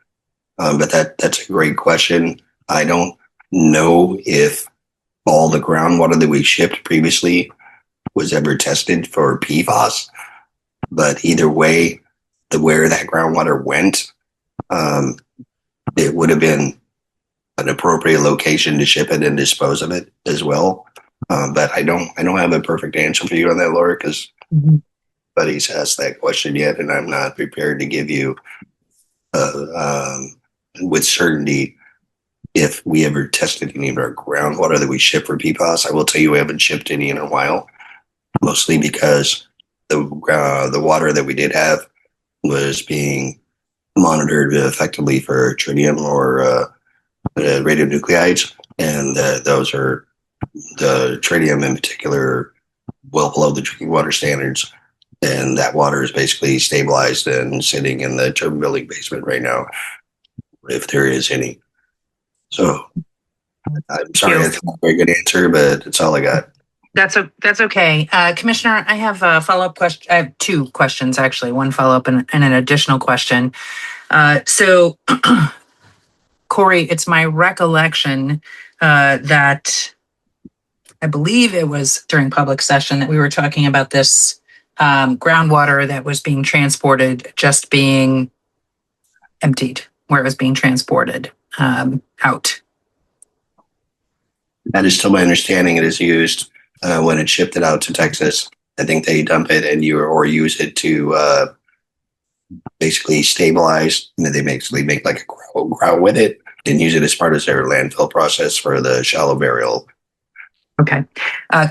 But that's a great question. I don't know if all the groundwater that we shipped previously was ever tested for PFAS. But either way, where that groundwater went, it would have been an appropriate location to ship it and dispose of it as well. But I don't have a perfect answer for you on that, Laura, because nobody's asked that question yet, and I'm not prepared to give you with certainty if we ever tested any of our groundwater that we ship for PFAS. I will tell you we haven't shipped any in a while, mostly because the water that we did have was being monitored effectively for tritium or radionuclides, and those are the tritium in particular well below the drinking water standards, and that water is basically stabilized and sitting in the turbine building basement right now, if there is any. So I'm sorry, that's not a very good answer, but it's all I got. That's okay. Commissioner, I have a follow-up question. I have two questions, actually, one follow-up and an additional question. So, Corey, it's my recollection that I believe it was during public session that we were talking about this groundwater that was being transported just being emptied where it was being transported out. That is still my understanding. It is used when it's shipped it out to Texas. I think they dump it and or use it to basically stabilize. And they basically make like a grout with it and use it as part of their landfill process for the shallow burial. Okay.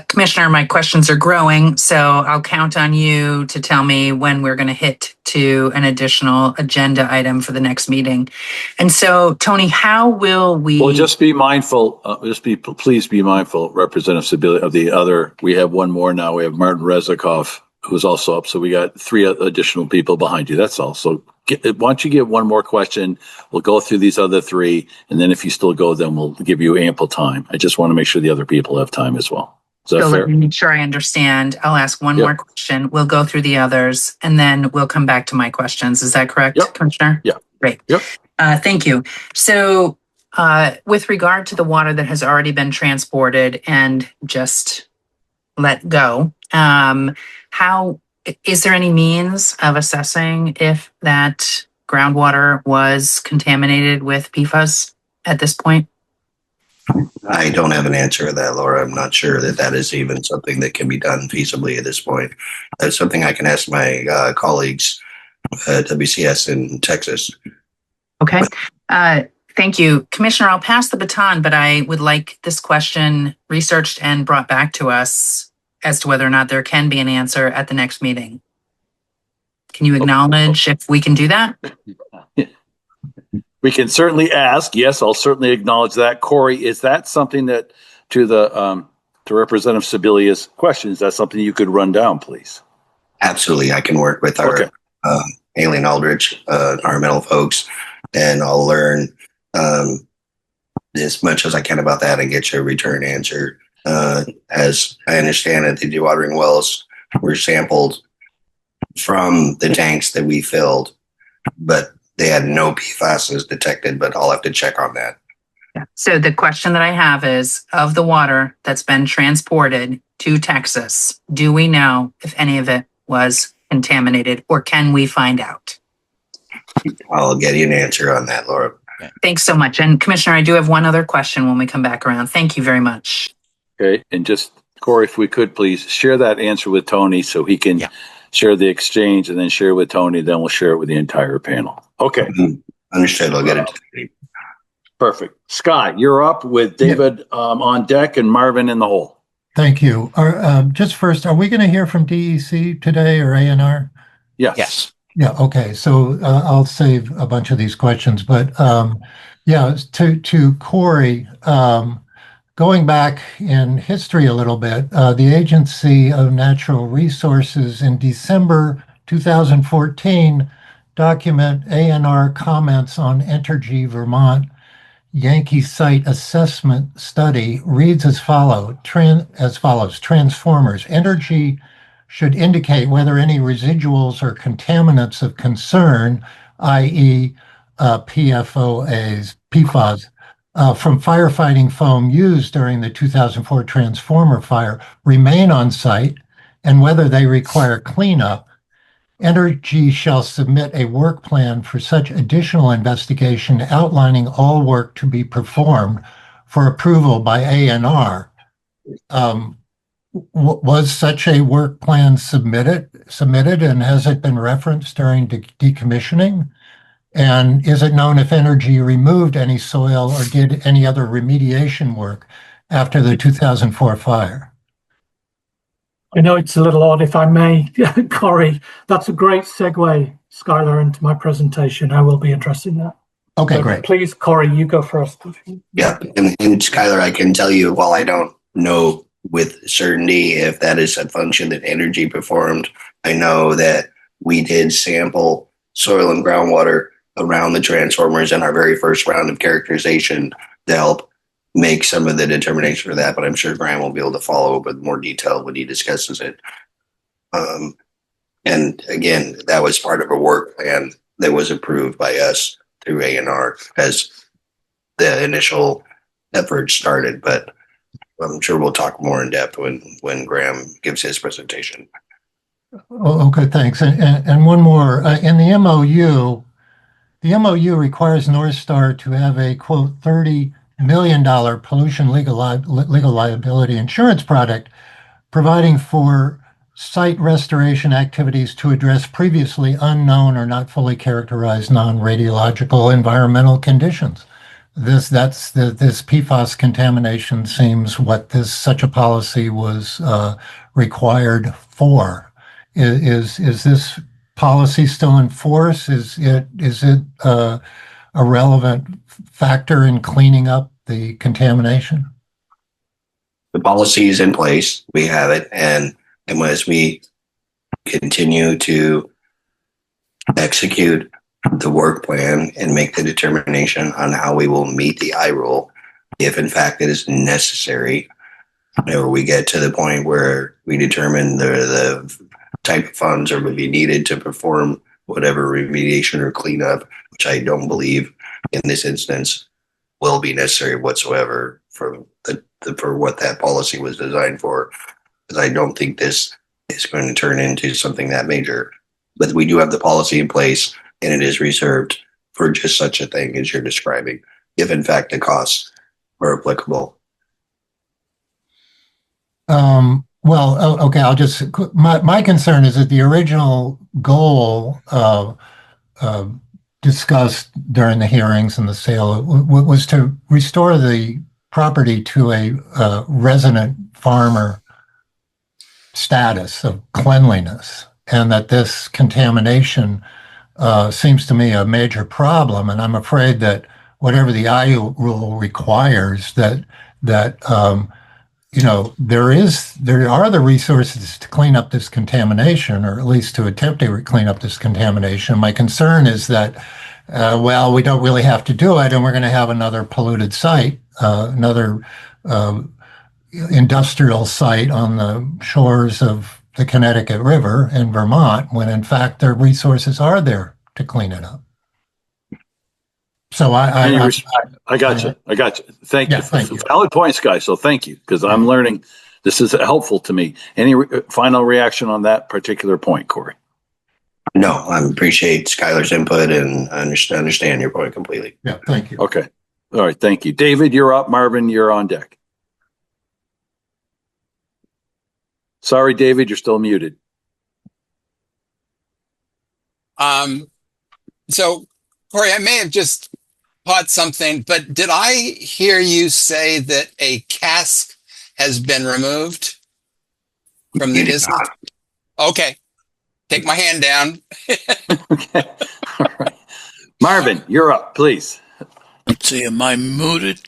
Commissioner, my questions are growing, so I'll count on you to tell me when we're going to hit to an additional agenda item for the next meeting. And so, Tony, how will we... Well, just be mindful, please be mindful, Representative Sebelius, of the other. We have one more now. We have Martin Rezikoff, who's also up. So we got 3 additional people behind you. That's all. So why don't you get one more question? We'll go through these other 3. And then if you still go, then we'll give you ample time. I just want to make sure the other people have time as well. Is that fair? Let me make sure I understand. I'll ask one more question. We'll go through the others, and then we'll come back to my questions. Is that correct, Commissioner? Yeah. Great. Yep. Thank you. So with regard to the water that has already been transported and just let go, how is there any means of assessing if that groundwater was contaminated with PFAS at this point? I don't have an answer to that, Laura. I'm not sure that is even something that can be done feasibly at this point. That's something I can ask my colleagues at WCS in Texas. Okay. Thank you. Commissioner, I'll pass the baton, but I would like this question researched and brought back to us as to whether or not there can be an answer at the next meeting. Can you acknowledge if we can do that? We can certainly ask. Yes, I'll certainly acknowledge that. Corey, is that something that, to Representative Sebelius' question, is that something you could run down, please? Absolutely. I can work with our Alien Aldrich, environmental folks, and I'll learn as much as I can about that and get you a return answer. As I understand it, the dewatering wells were sampled from the tanks that we filled, but they had no PFAS detected, but I'll have to check on that. Yeah. So the question that I have is, of the water that's been transported to Texas, do we know if any of it was contaminated, or can we find out? I'll get you an answer on that, Laura. Thanks so much. And Commissioner, I do have one other question when we come back around. Thank you very much. Okay. And just, Corey, if we could please share that answer with Tony so he can share the exchange and then share with Tony. Then we'll share it with the entire panel. Okay. Understood. I'll get it to you. Perfect. Scott, you're up with David on deck and Marvin in the hole. Thank you. Just first, are we going to hear from DEC today or ANR? Yes. Yeah. Okay. So I'll save a bunch of these questions, but yeah, to Corey, going back in history a little bit, the Agency of Natural Resources in December 2014 document ANR comments on Entergy Vermont Yankee Site Assessment Study reads as follows: Transformers. Energy should indicate whether any residuals or contaminants of concern, i.e., PFOAs, from firefighting foam used during the 2004 transformer fire remain on site and whether they require cleanup. Energy shall submit a work plan for such additional investigation outlining all work to be performed for approval by ANR. Was such a work plan submitted, and has it been referenced during decommissioning? And is it known if Energy removed any soil or did any other remediation work after the 2004 fire? I know it's a little odd, if I may, Corey. That's a great segue, Skylar, into my presentation. I will be addressing that. Okay, so great. Please, Corey, you go first. Yeah, and Skylar, I can tell you, while I don't know with certainty if that is a function that Energy performed, I know that we did sample soil and groundwater around the transformers in our very first round of characterization to help make some of the determination for that, but I'm sure Graham will be able to follow up with more detail when he discusses it. And again, that was part of a work plan that was approved by us through ANR as the initial effort started, but I'm sure we'll talk more in depth when Graham gives his presentation. Oh, okay, thanks. And one more. In the MOU requires NorthStar to have a, quote, $30 million pollution legal liability insurance product, providing for site restoration activities to address previously unknown or not fully characterized non-radiological environmental conditions. This PFAS contamination seems what such a policy was required for. Is this policy still in force? Is it a relevant factor in cleaning up the contamination? The policy is in place. We have it, and as we continue to execute the work plan and make the determination on how we will meet the I rule, if in fact it is necessary, or we get to the point where we determine the type of funds would be needed to perform whatever remediation or cleanup, which I don't believe in this instance will be necessary whatsoever for what that policy was designed for, because I don't think this is going to turn into something that major. But we do have the policy in place, and it is reserved for just such a thing as you're describing, if in fact the costs are applicable. Well, okay, my concern is that the original goal discussed during the hearings and the sale was to restore the property to a resident farmer status of cleanliness, and that this contamination seems to me a major problem. And I'm afraid that whatever the I rule requires, that there are the resources to clean up this contamination, or at least to attempt to clean up this contamination. My concern is that, we don't really have to do it, and we're going to have another polluted site, another industrial site on the shores of the Connecticut River in Vermont, when in fact the resources are there to clean it up. So I got you. Thank you. Thank you. Valid points, guys. So thank you, because I'm learning. This is helpful to me. Any final reaction on that particular point, Corey? No, I appreciate Skylar's input and I understand your point completely. Yeah, thank you. Okay. All right. Thank you. David, you're up. Marvin, you're on deck. Sorry, David, you're still muted. So, Corey, I may have just caught something, but did I hear you say that a cask has been removed from the You did isthmus? not. Okay. Take my hand down. Okay. All right. Marvin, you're up, please. Let's see, am I muted?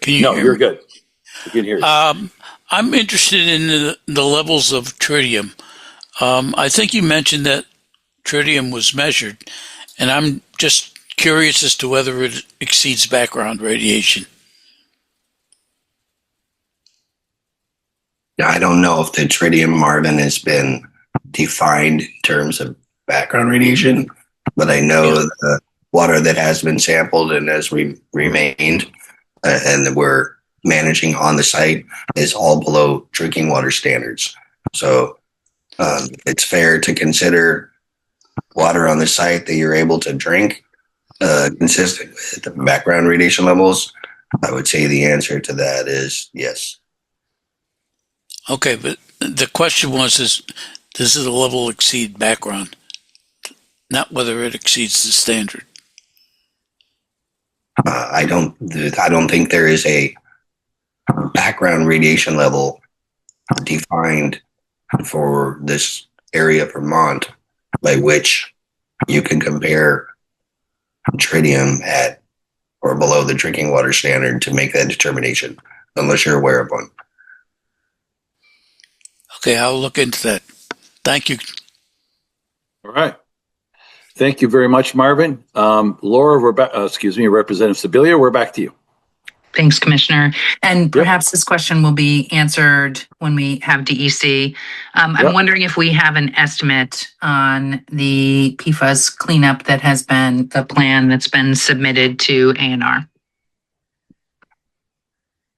Can you No, hear you're me? good. We can hear you. I'm interested in the levels of tritium. I think you mentioned that tritium was measured, and I'm just curious as to whether it exceeds background radiation. I don't know if the tritium, Marvin, has been defined in terms of background radiation, but I know the water that has been sampled and has remained and that we're managing on the site is all below drinking water standards. So it's fair to consider water on the site that you're able to drink consistent with the background radiation levels. I would say the answer to that is yes. Okay, but the question was, does the level exceed background? Not whether it exceeds the standard. I don't think there is a background radiation level defined for this area of Vermont by which you can compare tritium at or below the drinking water standard to make that determination, unless you're aware of one. Okay, I'll look into that. Thank you. All right. Thank you very much, Marvin. Laura, Representative Sibilia, we're back to you. Thanks, Commissioner. And perhaps this question will be answered when we have DEC. I'm wondering if we have an estimate on the PFAS cleanup that has been the plan that's been submitted to ANR.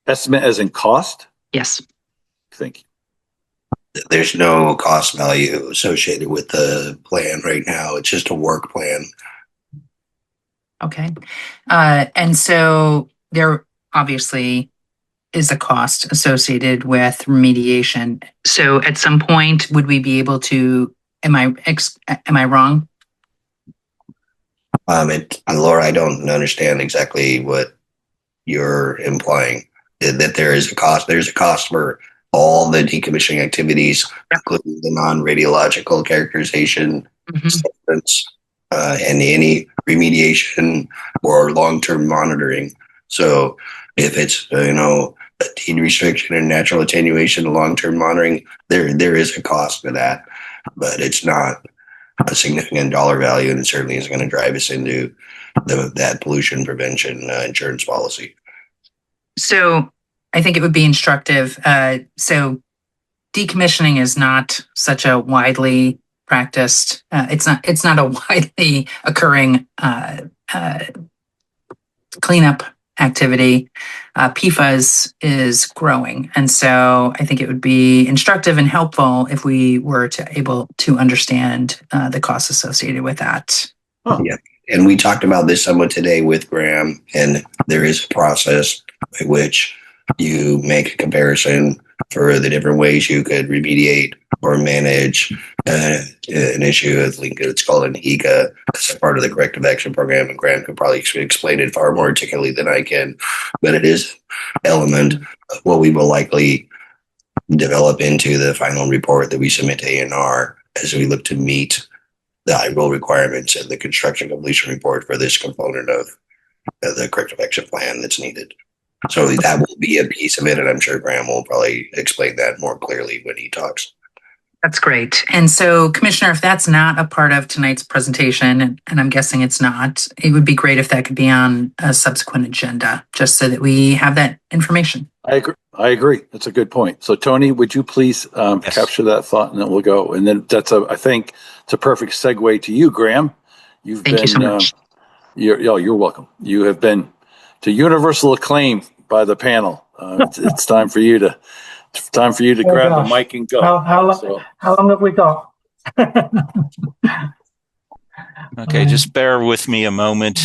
Estimate as in cost? Yes. Thank you. There's no cost value associated with the plan right now. It's just a work plan. Okay. And so there obviously is a cost associated with remediation. So at some point, would we be able to, am I wrong? Laura, I don't understand exactly what you're implying. That there is a cost. There's a cost for all the decommissioning activities, including the non-radiological characterization, assessments, and any remediation or long-term monitoring. So if it's, a deed restriction and natural attenuation, long-term monitoring, there is a cost for that, but it's not a significant dollar value, and it certainly is going to drive us into that pollution prevention insurance policy. So I think it would be instructive. So decommissioning is not such a widely practiced. It's not a widely occurring cleanup activity. PFAS is growing, and so I think it would be instructive and helpful if we were able to understand the costs associated with that. Oh. Yeah, and we talked about this somewhat today with Graham, and there is a process by which you make a comparison for the different ways you could remediate or manage an issue. I think it's called an EGA. It's a part of the corrective action program, and Graham could probably explain it far more articulately than I can. But it is an element of what we will likely develop into the final report that we submit to ANR as we look to meet the high rule requirements and the construction completion report for this component of the corrective action plan that's needed. So that will be a piece of it, and I'm sure Graham will probably explain that more clearly when he talks. That's great. And so, Commissioner, if that's not a part of tonight's presentation, and I'm guessing it's not, it would be great if that could be on a subsequent agenda, just so that we have that information. I agree. That's a good point. So, Tony, would you please capture that thought, and then we'll go. And then I think it's a perfect segue to you, Graham. Thank you so much. You're welcome. You have been to universal acclaim by the panel. It's time for you to grab the mic and go. How long have we got? Okay, just bear with me a moment,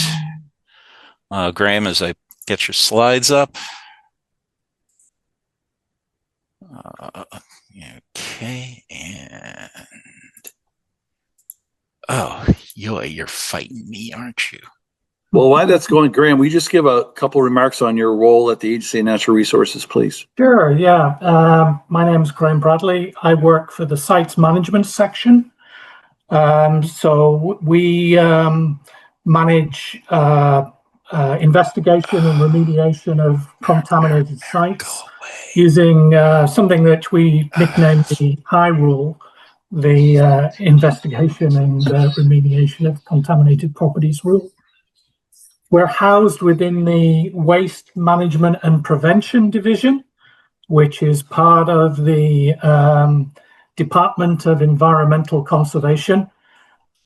Graham, as I get your slides up. Okay, and you're fighting me, aren't you? Well, while that's going, Graham, will you just give a couple remarks on your role at the Agency of Natural Resources, please? Sure, yeah. My name is Graham Bradley. I work for the Sites Management section. So we manage investigation and remediation of contaminated sites using something that we nicknamed the High Rule, the Investigation and Remediation of Contaminated Properties Rule. We're housed within the Waste Management and Prevention Division, which is part of the Department of Environmental Conservation.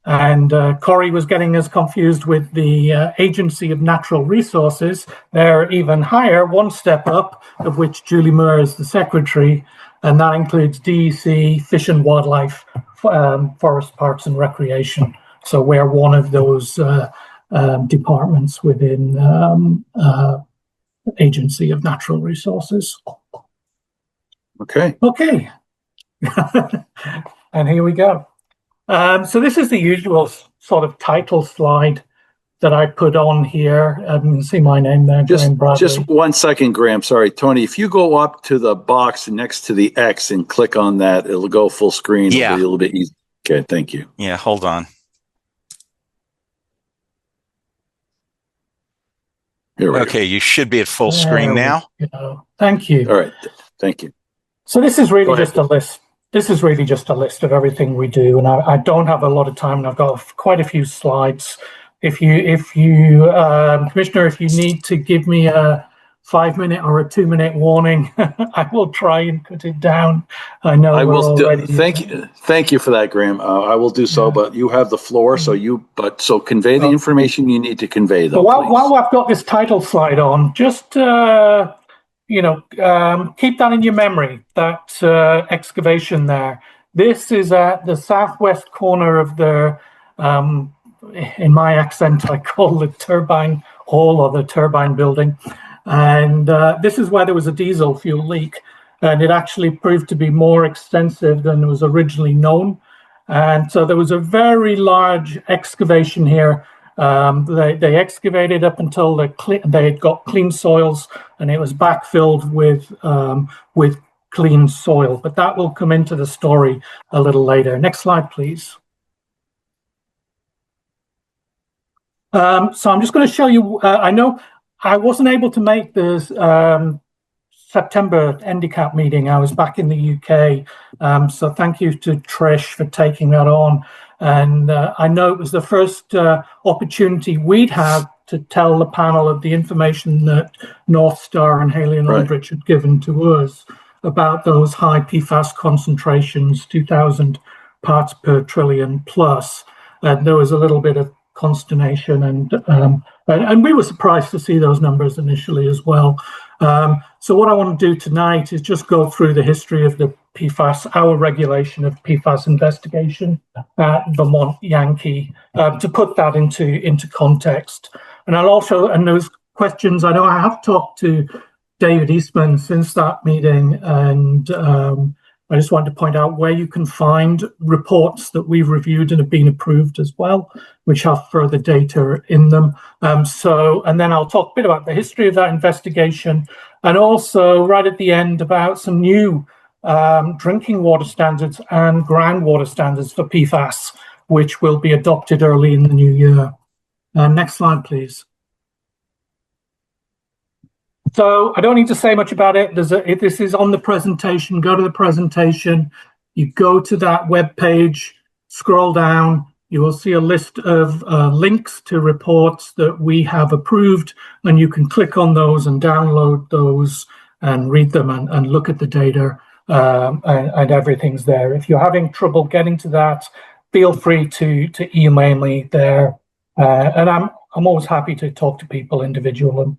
And Corey was getting us confused with the Agency of Natural Resources. They're even higher, one step up, of which Julie Moore is the secretary, and that includes DEC, Fish and Wildlife, Forest, Parks and Recreation. So we're one of those departments within Agency of Natural Resources. Okay. Okay. And here we go. So this is the usual sort of title slide that I put on here. You can see my name there, Graham Bradley. Just 1 second, Graham. Sorry, Tony. If you go up to the box next to the X and click on that, it'll go full screen. Yeah. It'll be a little bit easy. Okay, thank you. Yeah, hold on. Here we Okay, you should be at full screen now. Thank you. All right, thank you. So this is really just a list. This is really just a list of everything we do, and I don't have a lot of time, and I've got quite a few slides. If you, Commissioner, if you need to give me a 5-minute or a 2-minute warning, I will try and cut it down. I know I will. already. Thank you for that, Graham. I will do so, but you have the floor, so convey the information you need to convey. Though, while I've got this title slide on, just keep that in your memory. That excavation there. This is at the southwest corner of the. In my accent, I call the turbine hall or the turbine building. And this is where there was a diesel fuel leak, and it actually proved to be more extensive than was originally known. And so there was a very large excavation here. They excavated up until they got clean soils, and it was backfilled with clean soil. But that will come into the story a little later. Next slide, please. So I'm just going to show you, I know I wasn't able to make the September NDCAP meeting. I was back in the UK. So thank you to Trish for taking that on. And I know it was the first opportunity we'd had to tell the panel of the information that NorthStar and Haley and Aldrich had given to us about those high PFAS concentrations, 2,000 parts per trillion plus. And there was a little bit of consternation, and we were surprised to see those numbers initially as well. So what I want to do tonight is just go through the history of the PFAS, our regulation of PFAS investigation at Vermont Yankee, to put that into context. And I'll also, and those questions, I know I have talked to David Eastman since that meeting, and I just wanted to point out where you can find reports that we've reviewed and have been approved as well, which have further data in them. And then I'll talk a bit about the history of that investigation, and also right at the end about some new drinking water standards and groundwater standards for PFAS, which will be adopted early in the new year. Next slide, please. So I don't need to say much about it. This is on the presentation. Go to the presentation. You go to that web page, scroll down. You will see a list of links to reports that we have approved, and you can click on those and download those and read them and look at the data, and everything's there. If you're having trouble getting to that, feel free to email me there, and I'm always happy to talk to people individually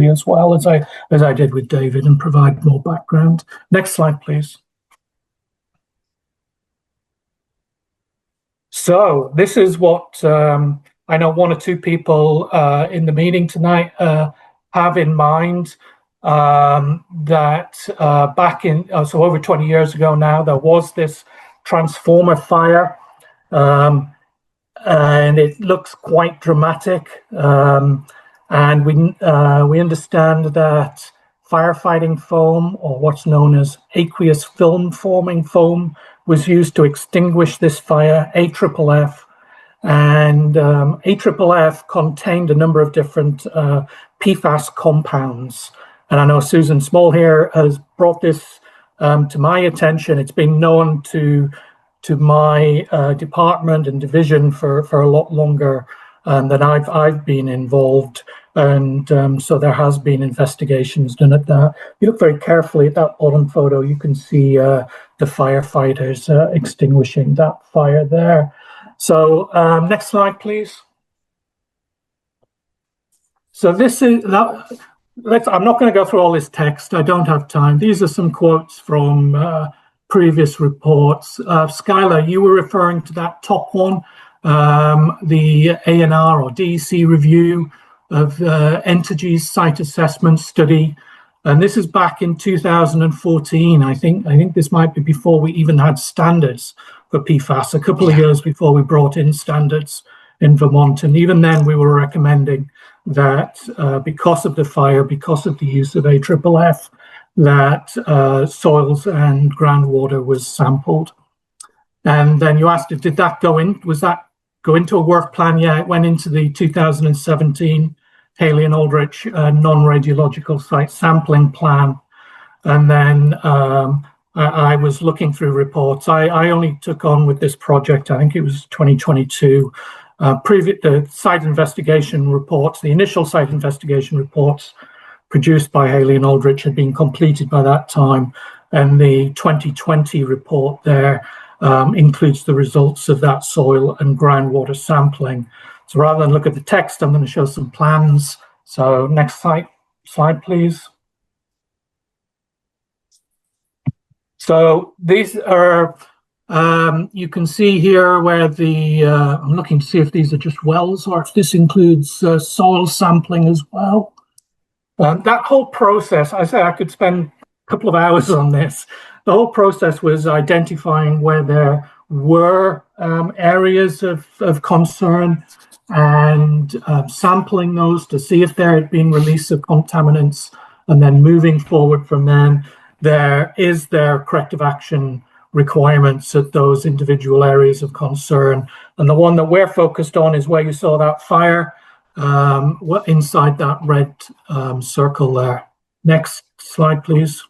as well, as I did with David, and provide more background. Next slide, please. So this is what I know one or two people in the meeting tonight have in mind, that back in, so over 20 years ago now, there was this transformer fire and it looks quite dramatic. And we understand that firefighting foam, or what's known as aqueous film forming foam, was used to extinguish this fire, AFFF. And AFFF contained a number of different PFAS compounds. And I know Susan Small here has brought this to my attention. It's been known to my department and division for a lot longer than I've been involved. And so there has been investigations done at that. You look very carefully at that bottom photo, you can see the firefighters extinguishing that fire there. So next slide, please. So this is that. I'm not going to go through all this text. I don't have time. These are some quotes from previous reports. Skylar, you were referring to that top one, the A&R or DEC review of Entergy's site assessment study. And this is back in 2014. I think this might be before we even had standards for PFAS, a couple of years before we brought in standards in Vermont. And even then we were recommending that because of the fire, because of the use of AFFF, that soils and groundwater was sampled. And then you asked, did that go in? Was that go into a work plan? Yeah, it went into the 2017 Haley and Aldrich non-radiological site sampling plan. And then I was looking through reports. I only took on with this project, I think it was 2022. The site investigation reports, the initial site investigation reports produced by Haley and Aldrich had been completed by that time. And the 2020 report there includes the results of that soil and groundwater sampling. So rather than look at the text, I'm going to show some plans. So next slide, please. So these are, you can see here where the, I'm looking to see if these are just wells or if this includes soil sampling as well. That whole process, I say I could spend a couple of hours on this. The whole process was identifying where there were areas of concern and sampling those to see if there had been release of contaminants, and then moving forward from then, there corrective action requirements at those individual areas of concern. And the one that we're focused on is where you saw that fire, inside that red circle there. Next slide, please.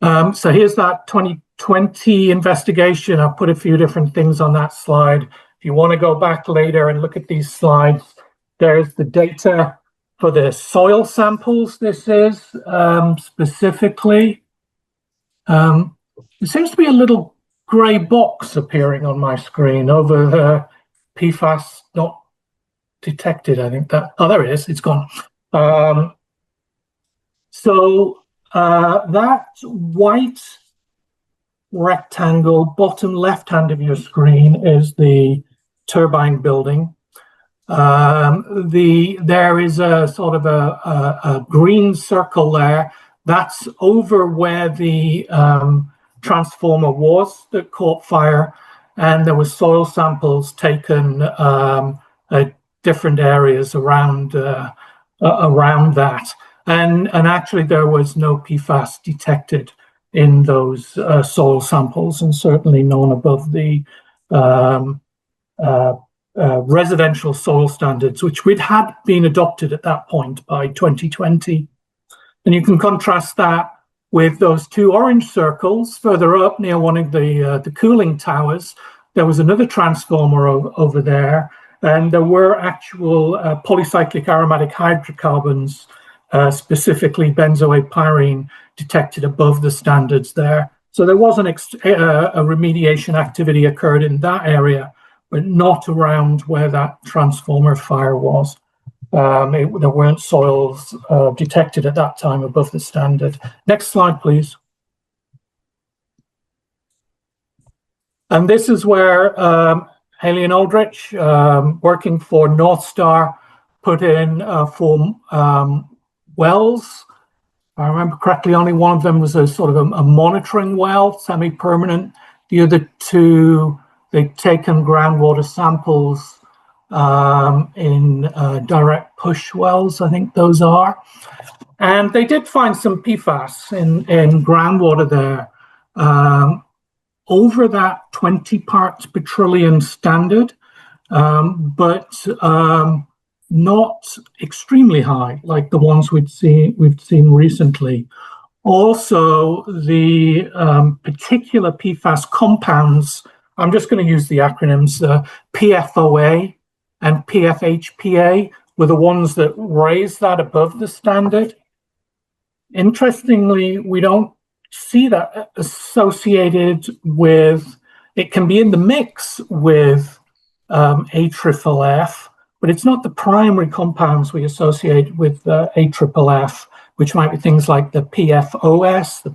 So here's that 2020 investigation. I've put a few different things on that slide. If you want to go back later and look at these slides, there's the data for the soil samples. This is specifically. There seems to be a little gray box appearing on my screen over the PFAS not detected. I think that, oh, there it is, it's gone. That white rectangle, bottom left hand of your screen, is the turbine building. There is a sort of a green circle there. That's over where the transformer was that caught fire, and there was soil samples taken at different areas around that. And actually there was no PFAS detected in those soil samples, and certainly none above the residential soil standards, which had been adopted at that point by 2020. And you can contrast that with those two orange circles further up near one of the cooling towers. There was another transformer over there, and there were actual polycyclic aromatic hydrocarbons, specifically benzoate pyrene, detected above the standards there. So there was a remediation activity occurred in that area, but not around where that transformer fire was. There weren't soils detected at that time above the standard. Next slide, please. And this is where Haley and Aldrich, working for NorthStar, put in 4 wells I remember correctly, only one of them was a sort of a monitoring well, semi-permanent. The other two, they'd taken groundwater samples in direct push wells, I think those are. And they did find some PFAS in groundwater there. Over that 20 parts per trillion standard, but not extremely high like the ones we've seen recently. Also, the particular PFAS compounds, I'm just going to use the acronyms, PFOA and PFHPA were the ones that raised that above the standard. Interestingly, we don't see that associated with, it can be in the mix with AFFF, but it's not the primary compounds we associate with AFFF, which might be things like the PFOS, the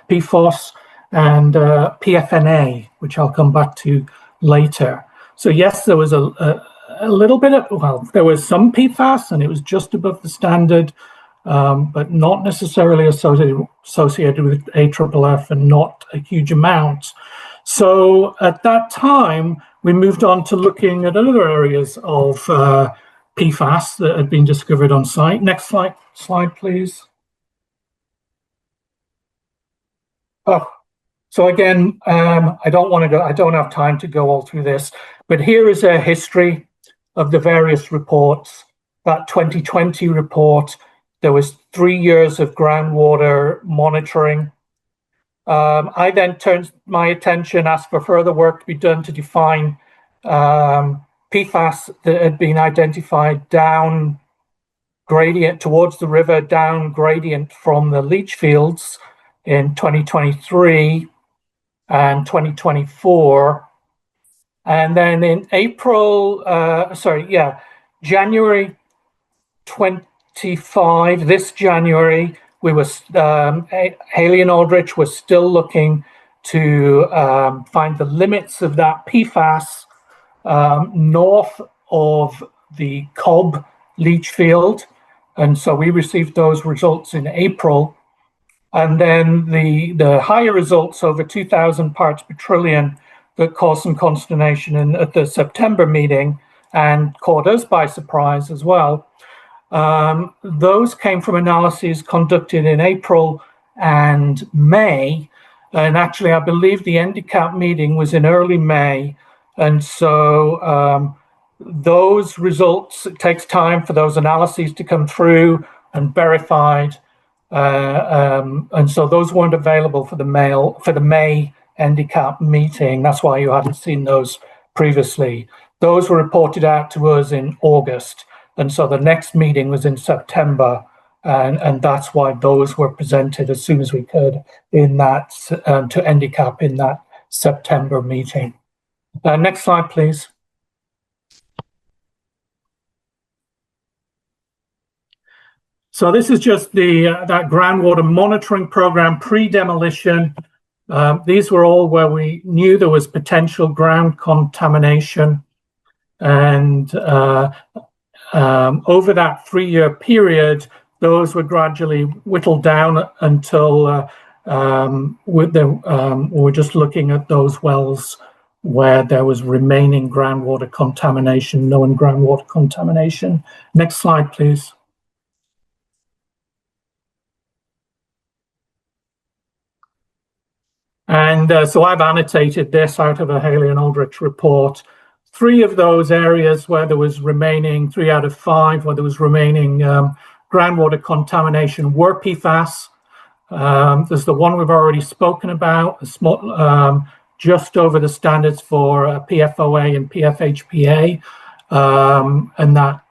PFOS, and PFNA, which I'll come back to later. So yes, there was a little bit of, well, there was some PFAS and it was just above the standard, but not necessarily associated with AFFF and not a huge amount. So at that time, we moved on to looking at other areas of PFAS that had been discovered on site. Next slide, please. Oh, so again, I don't have time to go all through this, but here is a history of the various reports. That 2020 report, there was 3 years of groundwater monitoring. I then turned my attention, asked for further work to be done to define PFAS that had been identified down gradient towards the river, down gradient from the leach fields in 2023 and 2024. And then in January 25, this January, we was Haley and Aldrich was still looking to find the limits of that PFAS north of the Cobb leach field, and so we received those results in April. And then the higher results over 2,000 parts per trillion that caused some consternation at the September meeting and caught us by surprise as well. Those came from analyses conducted in April and May. And actually, I believe the NDCAP meeting was in early May. And so those results, it takes time for those analyses to come through and verified. And so those weren't available for the May NDCAP meeting. That's why you hadn't seen those previously. Those were reported out to us in August. And so the next meeting was in September, and that's why those were presented as soon as we could in that to NDCAP in that September meeting. Next slide, please. So this is just that groundwater monitoring program pre-demolition. These were all where we knew there was potential ground contamination, and over that 3-year period, those were gradually whittled down until we're just looking at those wells where there was remaining groundwater contamination, known groundwater contamination. Next slide, please. And so I've annotated this out of a Haley and Aldrich report. 3 of those areas where there was remaining, 3 out of 5 where there was remaining groundwater contamination were PFAS. There's the one we've already spoken about, just over the standards for PFOA and PFHPA, and that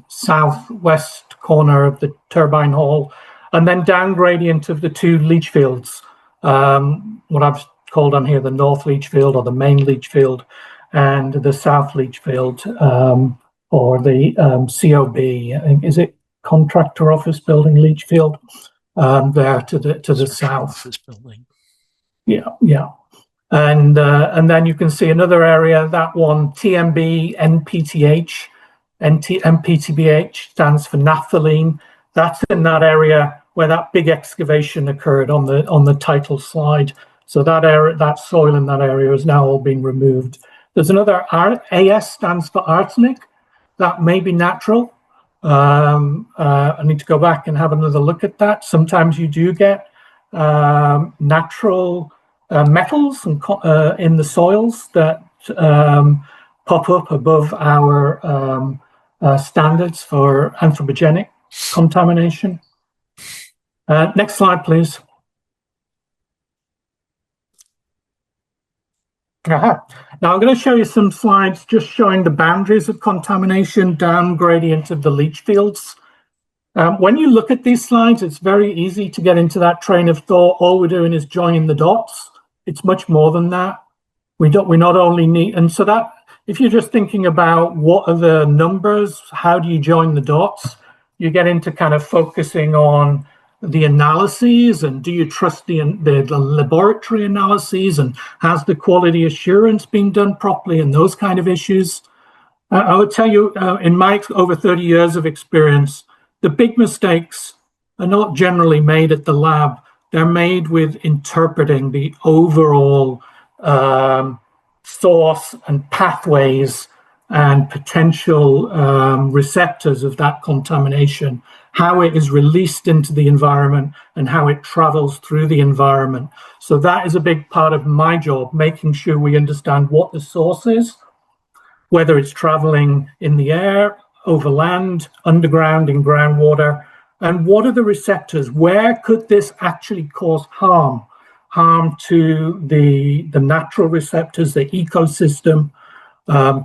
southwest corner of the turbine hall, and then down gradient of the 2 leach fields, what I've called on here the North Leach Field or the main leach field, and the South Leach Field, or the COB, I think, is it Contractor Office Building Leach Field, there to the south. Office building. Yeah. And then you can see another area, that one, TMB NPTH, NPTBH stands for naphthalene. That's in that area where that big excavation occurred on the title slide. So that area, that soil in that area has now all been removed. There's another AS stands for arsenic. That may be natural. I need to go back and have another look at that. Sometimes you do get natural metals in the soils that pop up above our standards for anthropogenic contamination. Next slide, please. Now I'm going to show you some slides just showing the boundaries of contamination down gradient of the leach fields. When you look at these slides, it's very easy to get into that train of thought. All we're doing is joining the dots. It's much more than that. We not only need, and so that if you're just thinking about what are the numbers, how do you join the dots, you get into kind of focusing on the analyses and do you trust the laboratory analyses and has the quality assurance been done properly and those kind of issues. I would tell you, in my over 30 years of experience, the big mistakes are not generally made at the lab. They're made with interpreting the overall source and pathways and potential receptors of that contamination, how it is released into the environment and how it travels through the environment. So that is a big part of my job, making sure we understand what the source is, whether it's traveling in the air, over land, underground, in groundwater, and what are the receptors? Where could this actually cause harm? Harm to the natural receptors, the ecosystem?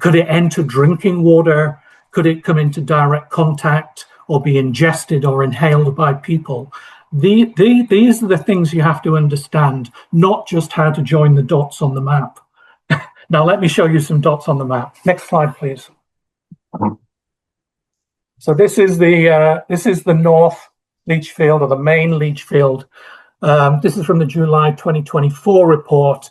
Could it enter drinking water? Could it come into direct contact or be ingested or inhaled by people? These are the things you have to understand, not just how to join the dots on the map. Now let me show you some dots on the map. Next slide, please. So this is the North leach field, or the main leach field. This is from the July 2024 report.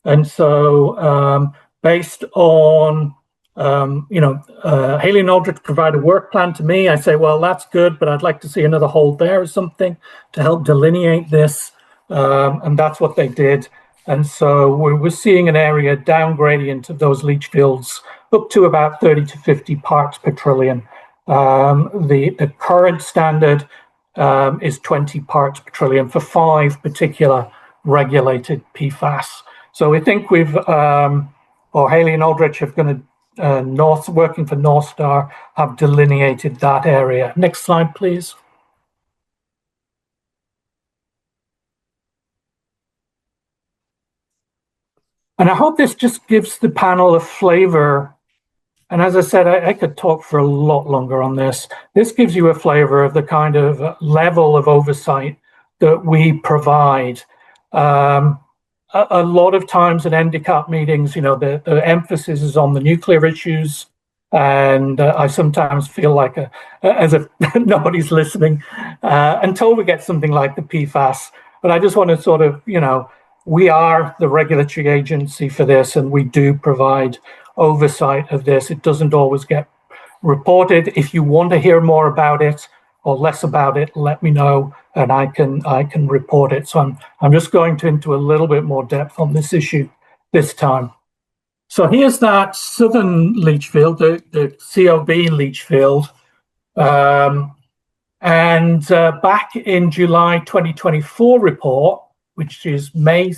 And so based on, Haley and Aldrich provide a work plan to me. I say, well, that's good, but I'd like to see another hole there or something to help delineate this. And that's what they did. And so we're seeing an area down gradient of those leach fields up to about 30 to 50 parts per trillion. The current standard is 20 parts per trillion for 5 particular regulated PFAS. So we think Haley and Aldrich have going to, working for NorthStar, have delineated that area. Next slide, please. And I hope this just gives the panel a flavor. And as I said, I could talk for a lot longer on this. This gives you a flavor of the kind of level of oversight that we provide. A lot of times at NDCAP meetings, the emphasis is on the nuclear issues. And I sometimes feel like as if nobody's listening until we get something like the PFAS. But I just want to sort of, we are the regulatory agency for this, and we do provide oversight of this. It doesn't always get reported. If you want to hear more about it or less about it, let me know, and I can report it. So I'm just going into a little bit more depth on this issue this time. So here's that southern leach field, the COB leach field. And back in July 2024 report, which is May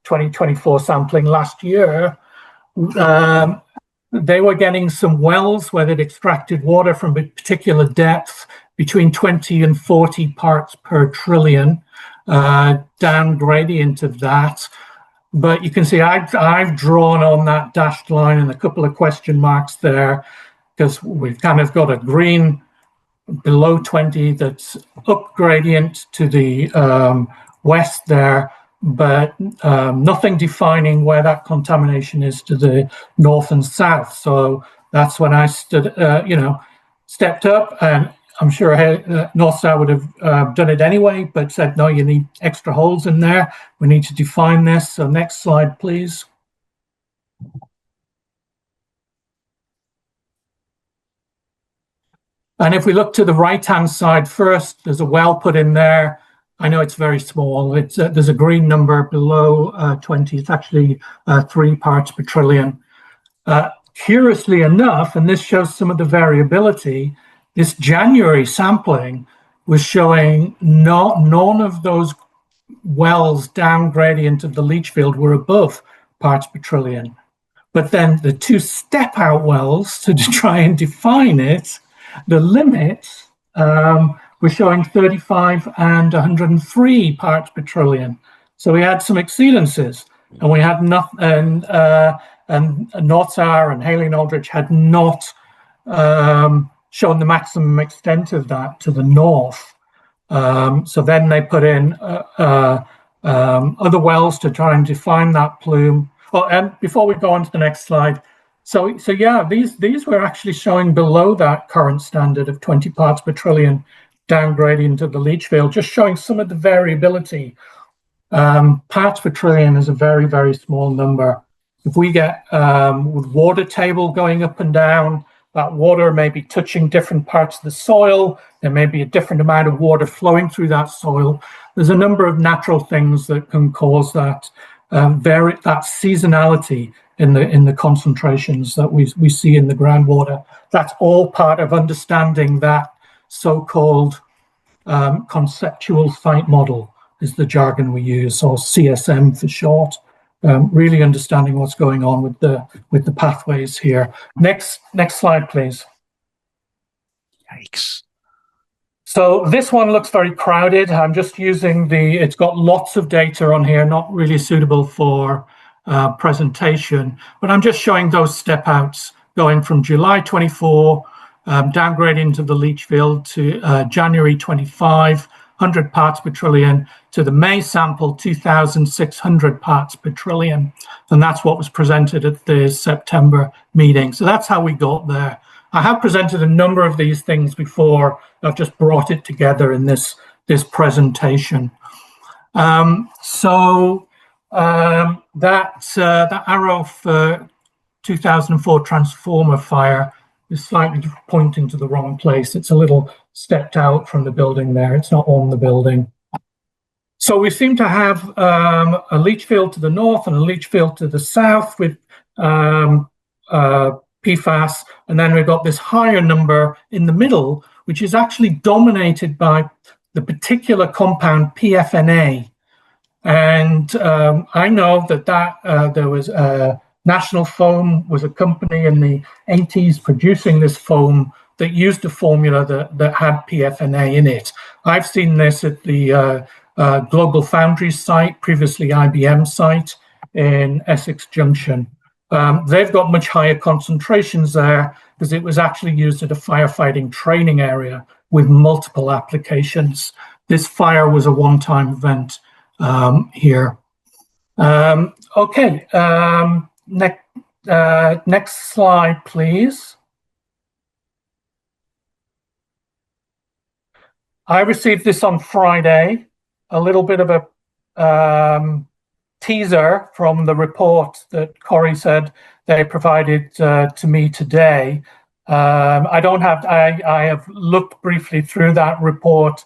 2024 sampling last year, they were getting some wells where they'd extracted water from a particular depth between 20 and 40 parts per trillion, down gradient of that. But you can see I've drawn on that dashed line and a couple of question marks there, because we've kind of got a green below 20 that's up gradient to the west there, but nothing defining where that contamination is to the north and south. So that's when I stepped up, and I'm sure NorthStar would have done it anyway, but said, no, you need extra holes in there. We need to define this. So next slide, please. And if we look to the right-hand side first, there's a well put in there. I know it's very small. It's there's a green number below 20. It's actually 3 parts per trillion. Curiously enough, and this shows some of the variability, this January sampling was showing none of those wells down gradient of the leach field were above parts per trillion. But then the 2 step-out wells, to try and define it, the limits were showing 35 and 103 parts per trillion. So we had some exceedances, and we had nothing. And NorthStar and Haley and Aldrich had not shown the maximum extent of that to the north. So then they put in other wells to try and define that plume. Oh, and before we go on to the next slide, so yeah, these were actually showing below that current standard of 20 parts per trillion downgrading to the leach field, just showing some of the variability. Parts per trillion is a very, very small number. If we get with water table going up and down, that water may be touching different parts of the soil. There may be a different amount of water flowing through that soil. There's a number of natural things that can cause that that seasonality in the concentrations that we see in the groundwater. That's all part of understanding that so-called conceptual site model is the jargon we use, or CSM for short. Really understanding what's going on with the pathways here. Next slide, please. Yikes. So this one looks very crowded. I'm just using it's got lots of data on here, not really suitable for presentation, but I'm just showing those step outs going from July 24, downgrading to the leach field, to January 25, 100 parts per trillion, to the May sample, 2,600 parts per trillion. And that's what was presented at the September meeting. So that's how we got there. I have presented a number of these things before. I've just brought it together in this presentation. That arrow for 2004 transformer fire is slightly pointing to the wrong place. It's a little stepped out from the building there. It's not on the building. So we seem to have a leach field to the north and a leach field to the south with PFAS, and then we've got this higher number in the middle, which is actually dominated by the particular compound PFNA. And I know that there was National Foam was a company in the 80s producing this foam that used a formula that had PFNA in it. I've seen this at the Global Foundries site, previously IBM site in Essex Junction. They've got much higher concentrations there because it was actually used at a firefighting training area with multiple applications. This fire was a one-time event here. Okay, next slide, please. I received this on Friday, a little bit of a teaser from the report that Corey said they provided to me today. I have looked briefly through that report.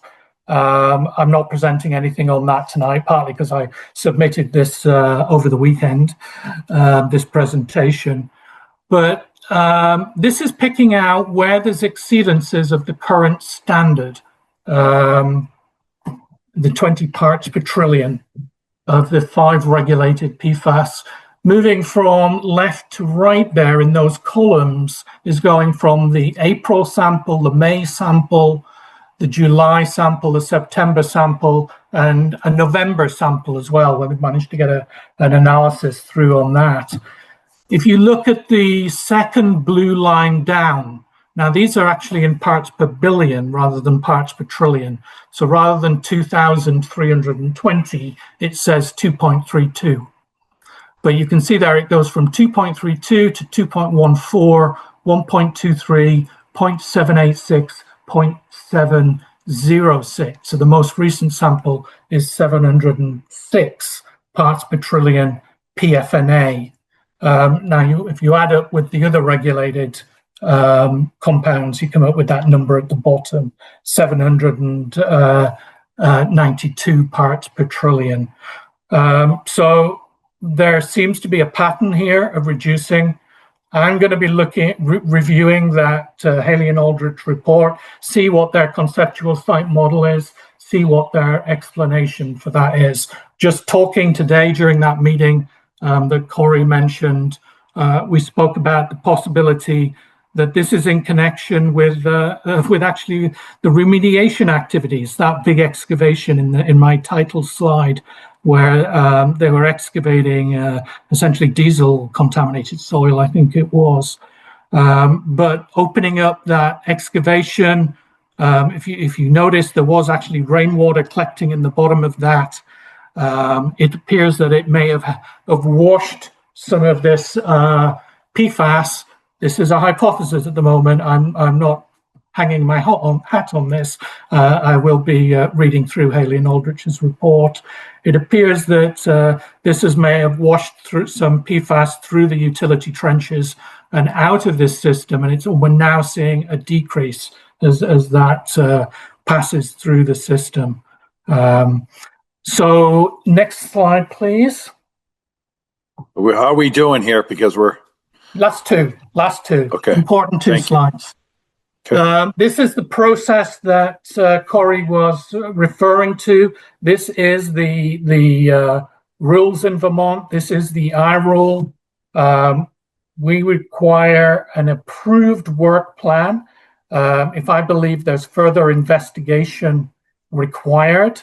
I'm not presenting anything on that tonight, partly because I submitted this over the weekend, this presentation. But this is picking out where there's exceedances of the current standard, the 20 parts per trillion of the 5 regulated PFAS. Moving from left to right there in those columns is going from the April sample, the May sample, the July sample, the September sample, and a November sample as well, when we managed to get an analysis through on that. If you look at the second blue line down, now these are actually in parts per billion rather than parts per trillion. So rather than 2,320, it says 2.32. But you can see there it goes from 2.32 to 2.14, 1.23, 0.786, 0.706. So the most recent sample is 706 parts per trillion PFNA. Now, if you add up with the other regulated compounds, you come up with that number at the bottom, 792 parts per trillion. So there seems to be a pattern here of reducing. I'm going to be reviewing that Haley and Aldrich report, see what their conceptual site model is, see what their explanation for that is. Just talking today during that meeting that Corey mentioned, we spoke about the possibility that this is in connection with actually the remediation activities, that big excavation in my title slide, where they were excavating essentially diesel contaminated soil, I think it was. But opening up that excavation, if you notice, there was actually rainwater collecting in the bottom of that. It appears that it may have washed some of this PFAS. This is a hypothesis at the moment. I'm not hanging my hat on this. I will be reading through Haley and Aldrich's report. It appears that this may have washed through some PFAS through the utility trenches and out of this system, and we're now seeing a decrease as that passes through the system. So next slide, please. How are we doing here? Because we're last two. Okay. Important two slides. Okay. This is the process that Corey was referring to. This is the rules in Vermont. This is the I rule. We require an approved work plan. If I believe there's further investigation required,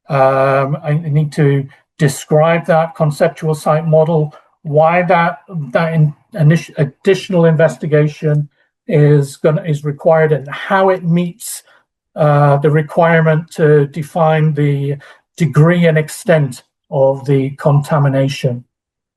I need to describe that conceptual site model, why that additional investigation is required, and how it meets the requirement to define the degree and extent of the contamination.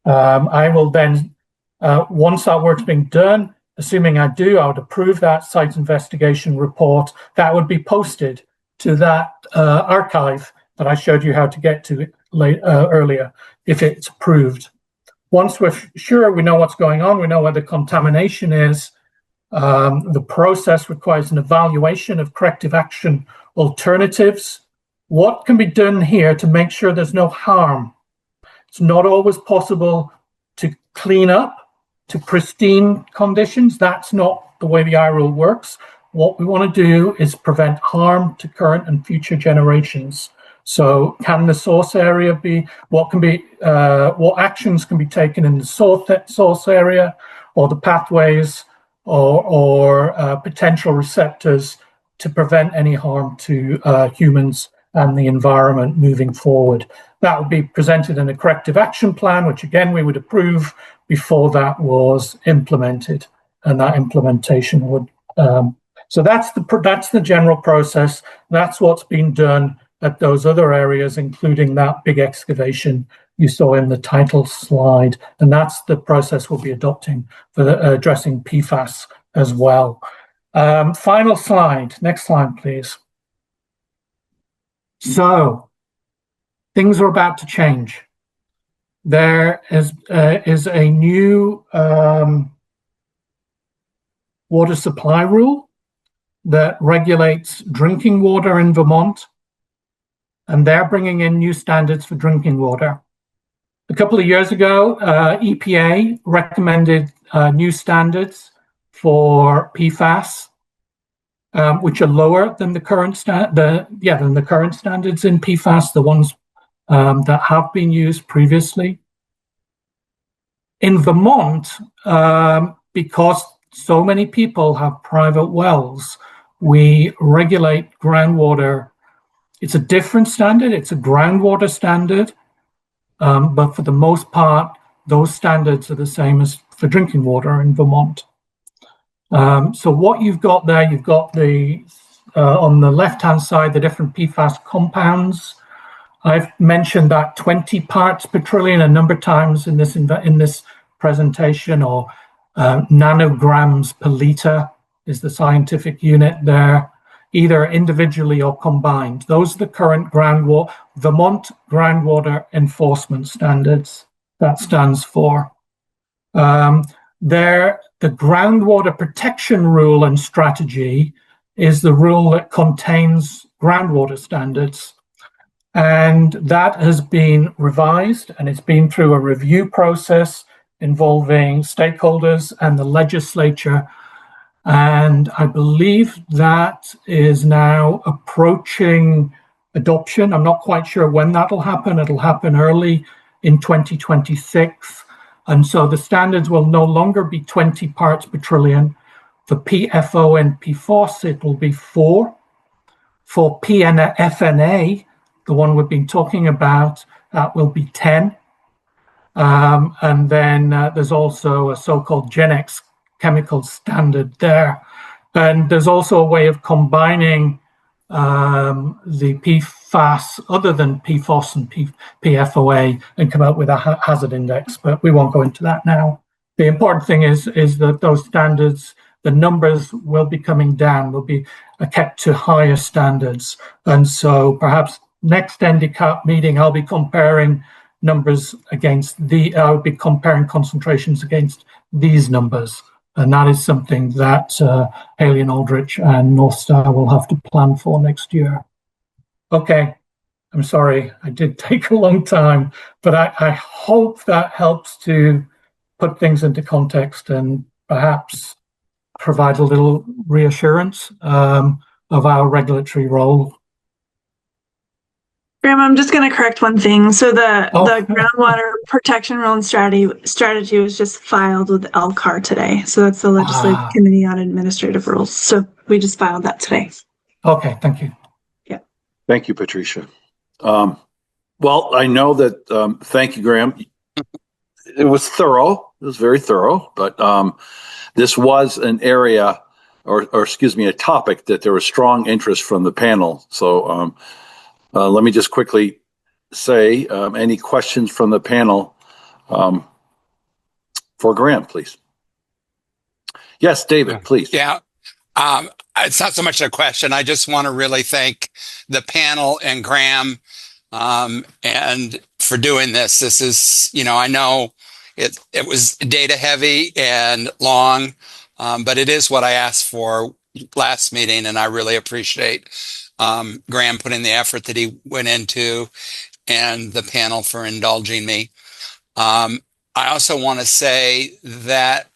I will then, once that work's been done, assuming I would approve that site investigation report. That would be posted to that archive that I showed you how to get to earlier, if it's approved. Once we're sure we know what's going on, we know where the contamination is, the process requires an evaluation of corrective action alternatives. What can be done here to make sure there's no harm? It's not always possible to clean up to pristine conditions. That's not the way the I rule works. What we want to do is prevent harm to current and future generations. So can the source area be, what actions can be taken in the source area, or the pathways, or potential receptors to prevent any harm to humans and the environment moving forward. That would be presented in a corrective action plan, which again we would approve before that was implemented, and that implementation would. So that's the general process. That's what's been done at those other areas, including that big excavation you saw in the title slide, and that's the process we'll be adopting for addressing PFAS as well. Final slide. Next slide, please. So things are about to change. There is a new water supply rule that regulates drinking water in Vermont, and they're bringing in new standards for drinking water. A couple of years ago, EPA recommended new standards for PFAS, which are lower than the current current standards in PFAS, the ones that have been used previously. In Vermont, because so many people have private wells, we regulate groundwater. It's a different standard. It's a groundwater standard. But for the most part, those standards are the same as for drinking water in Vermont. So what you've got there, you've got the on the left-hand side, the different PFAS compounds. I've mentioned that 20 parts per trillion a number of times in this presentation, or nanograms per liter is the scientific unit there, either individually or combined. Those are the current Vermont groundwater enforcement standards that stands for. the groundwater protection rule and strategy is the rule that contains groundwater standards. And that has been revised, and it's been through a review process involving stakeholders and the legislature. And I believe that is now approaching adoption. I'm not quite sure when that'll happen. It'll happen early in 2026. And so the standards will no longer be 20 parts per trillion. For PFO and PFOS, it will be 4. For PFNA, the one we've been talking about, that will be 10. And then there's also a so-called GenX chemical standard there. And there's also a way of combining the PFAS other than PFOS and PFOA and come up with a hazard index, but we won't go into that now. The important thing is that those standards, the numbers will be coming down, will be kept to higher standards. And so perhaps next NDCAP meeting, I'll be comparing numbers against I'll be comparing concentrations against these numbers. And that is something that Haley and Aldrich and NorthStar will have to plan for next year. Okay, I'm sorry, I did take a long time, but I hope that helps to put things into context and perhaps provide a little reassurance of our regulatory role. Graham, I'm just going to correct one thing. So the groundwater protection rule and strategy was just filed with LCAR today. So that's the Legislative Committee on Administrative Rules. So we just filed that today. Okay, thank you. Yeah. Thank you, Patricia. Well, I know that, thank you, Graham. It was thorough. It was very thorough, but this was an area, or excuse me, a topic that there was strong interest from the panel. So let me just quickly say, any questions from the panel for Graham, please? Yes, David, please. Yeah. It's not so much a question. I just want to really thank the panel and Graham and for doing this. This is, I know it was data heavy and long, but it is what I asked for last meeting, and I really appreciate Graham putting the effort that he went into and the panel for indulging me. I also want to say that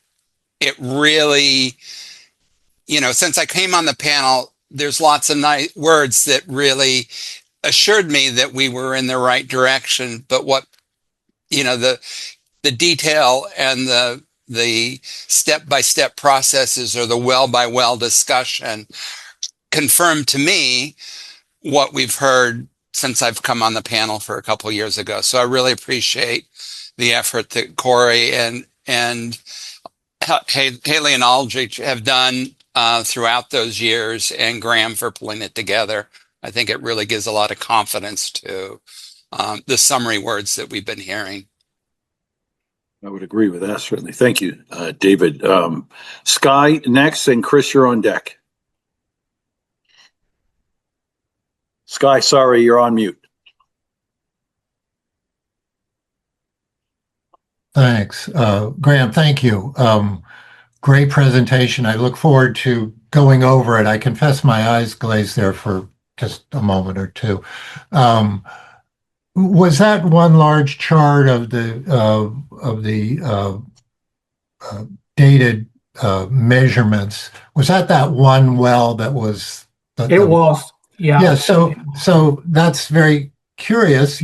it really, since I came on the panel, there's lots of nice words that really assured me that we were in the right direction. But what, the detail and the step-by-step processes or the well-by-well discussion confirmed to me what we've heard since I've come on the panel for a couple of years ago. So I really appreciate the effort that Corey and Haley and Aldrich have done throughout those years, and Graham for pulling it together. I think it really gives a lot of confidence to the summary words that we've been hearing. I would agree with that, certainly. Thank you, David. Sky next, and Chris, you're on deck. Sky, sorry, you're on mute. Thanks. Graham, thank you. Great presentation. I look forward to going over it. I confess my eyes glazed there for just a moment or two. Was that one large chart of the dated measurements? Was that one well that was? It was, yeah. Yeah. So that's very curious.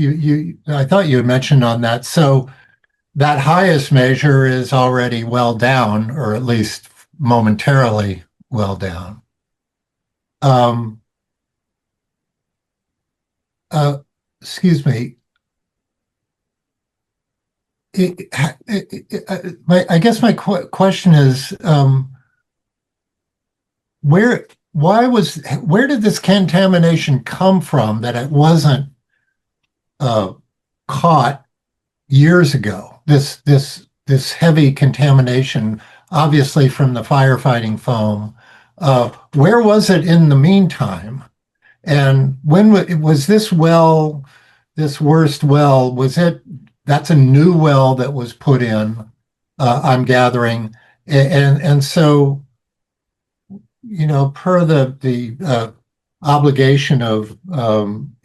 I thought you had mentioned on that. So that highest measure is already well down, or at least momentarily well down. Excuse me. I guess my question is, where did this contamination come from that it wasn't caught years ago? This heavy contamination, obviously from the firefighting foam. Where was it in the meantime? And when was this well, this worst well, that's a new well that was put in? I'm gathering, and so, per the obligation of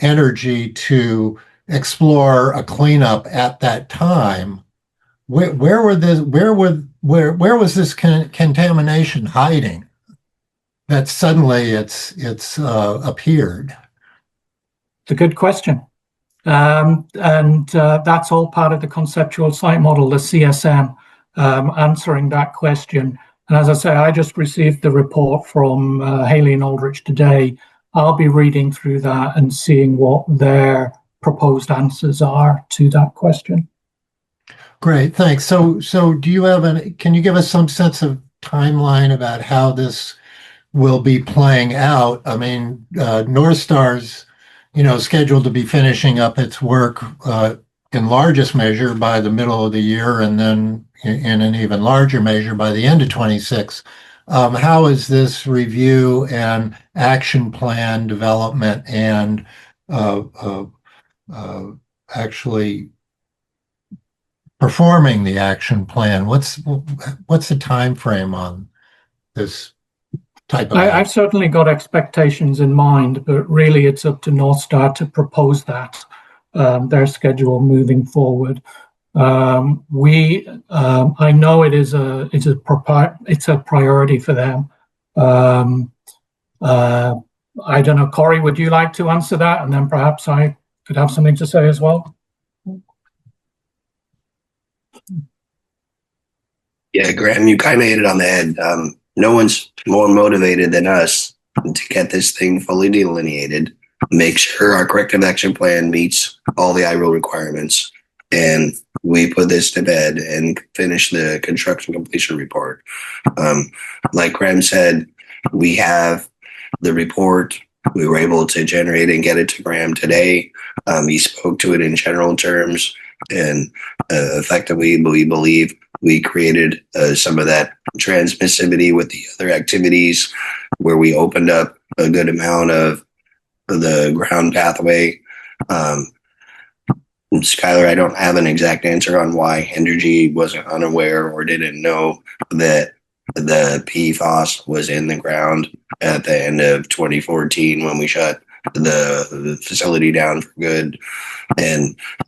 energy to explore a cleanup at that time, where was this contamination hiding that suddenly it's appeared? It's a good question. And that's all part of the conceptual site model, the CSM, answering that question. And as I say, I just received the report from Haley and Aldrich today. I'll be reading through that and seeing what their proposed answers are to that question. Great, thanks. So do you have can you give us some sense of timeline about how this will be playing out? I mean, NorthStar's, scheduled to be finishing up its work in largest measure by the middle of the year, and then in an even larger measure by the end of 26. How is this review and action plan development and actually performing the action plan? What's the time frame on this type of? I've certainly got expectations in mind, but really it's up to NorthStar to propose that, their schedule moving forward. I know it's a priority for them. I don't know, Corey, would you like to answer that? And then perhaps I could have something to say as well. Yeah, Graham, you kind of hit it on the head. No one's more motivated than us to get this thing fully delineated, make sure our corrective action plan meets all the IRO requirements, and we put this to bed and finish the construction completion report. Like Graham said, we have the report. We were able to generate and get it to Graham today. He spoke to it in general terms, and effectively, we believe we created some of that transmissivity with the other activities where we opened up a good amount of the ground pathway. Skylar, I don't have an exact answer on why Entergy wasn't unaware or didn't know that the PFAS was in the ground at the end of 2014 when we shut the facility down for good.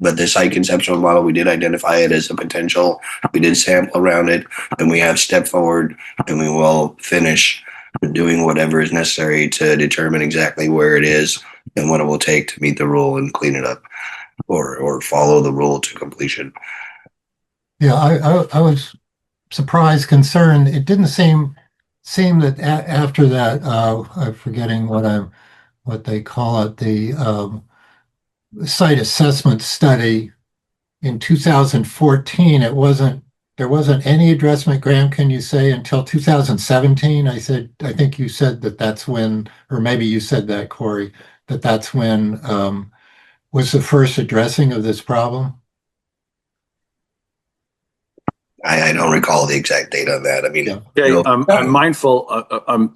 But the site conceptual model, we did identify it as a potential. We did sample around it, and we have stepped forward, and we will finish doing whatever is necessary to determine exactly where it is and what it will take to meet the rule and clean it up or follow the rule to completion. Yeah, I was surprised, concerned. It didn't seem that after that, I'm forgetting what they call it, the site assessment study in 2014. There wasn't any addressment, Graham, can you say, until 2017? I think you said that's when, or maybe you said that, Corey, that's when was the first addressing of this problem? I don't recall the exact date on that. I mean, okay, I'm mindful.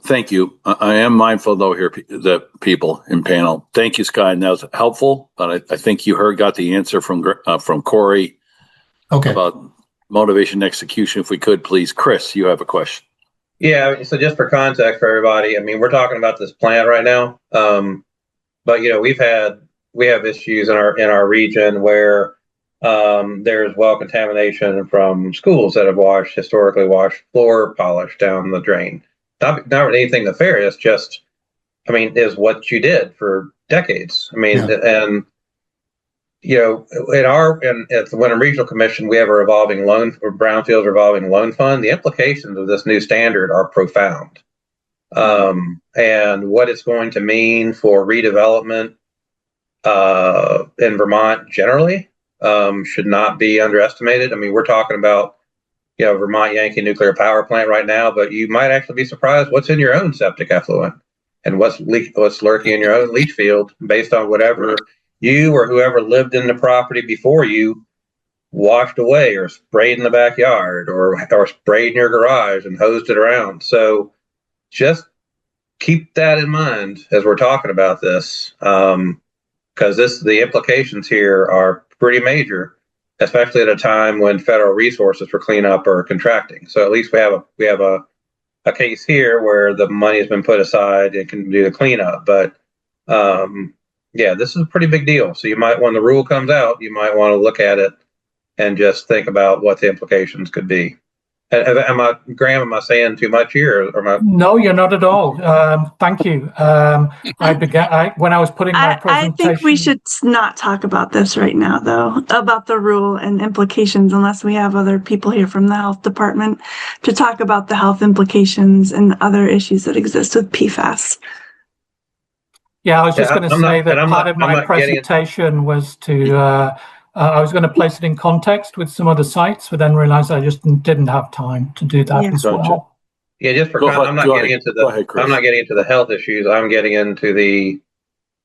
Thank you. I am mindful, though, here, the people in panel. Thank you, Scott. And that was helpful. But I think you got the answer from Corey. Okay. About motivation and execution. If we could, please, Chris, you have a question. Yeah. So just for context for everybody, I mean, we're talking about this plan right now, but we have issues in our region where there's well contamination from schools that have historically washed floor polish down the drain. Not really anything nefarious, just, I mean, is what you did for decades. I mean, and at the Wyndham Regional Commission, we have a revolving loan, or Brownfields revolving loan fund. The implications of this new standard are profound, and what it's going to mean for redevelopment in Vermont generally should not be underestimated. I mean, we're talking about, Vermont Yankee nuclear power plant right now, but you might actually be surprised what's in your own septic effluent and what's lurking in your own leach field based on whatever you or whoever lived in the property before you washed away or sprayed in the backyard or sprayed in your garage and hosed it around. So just keep that in mind as we're talking about this, because the implications here are pretty major. especially at a time when federal resources for cleanup are contracting. So at least we have a case here where the money has been put aside and can do the cleanup. But yeah, this is a pretty big deal. So you might, when the rule comes out, you might want to look at it and just think about what the implications could be. Graham, am I saying too much here? Or am I... No, you're not at all. Thank you. When I was putting my presentation. I think we should not talk about this right now, though, about the rule and implications, unless we have other people here from the health department to talk about the health implications and other issues that exist with PFAS. Yeah, I was just going to say that part of my presentation was to. I was going to place it in context with some other sites, but then realized I just didn't have time to do that as well. Yeah, just for I'm not getting into the health issues. I'm getting into the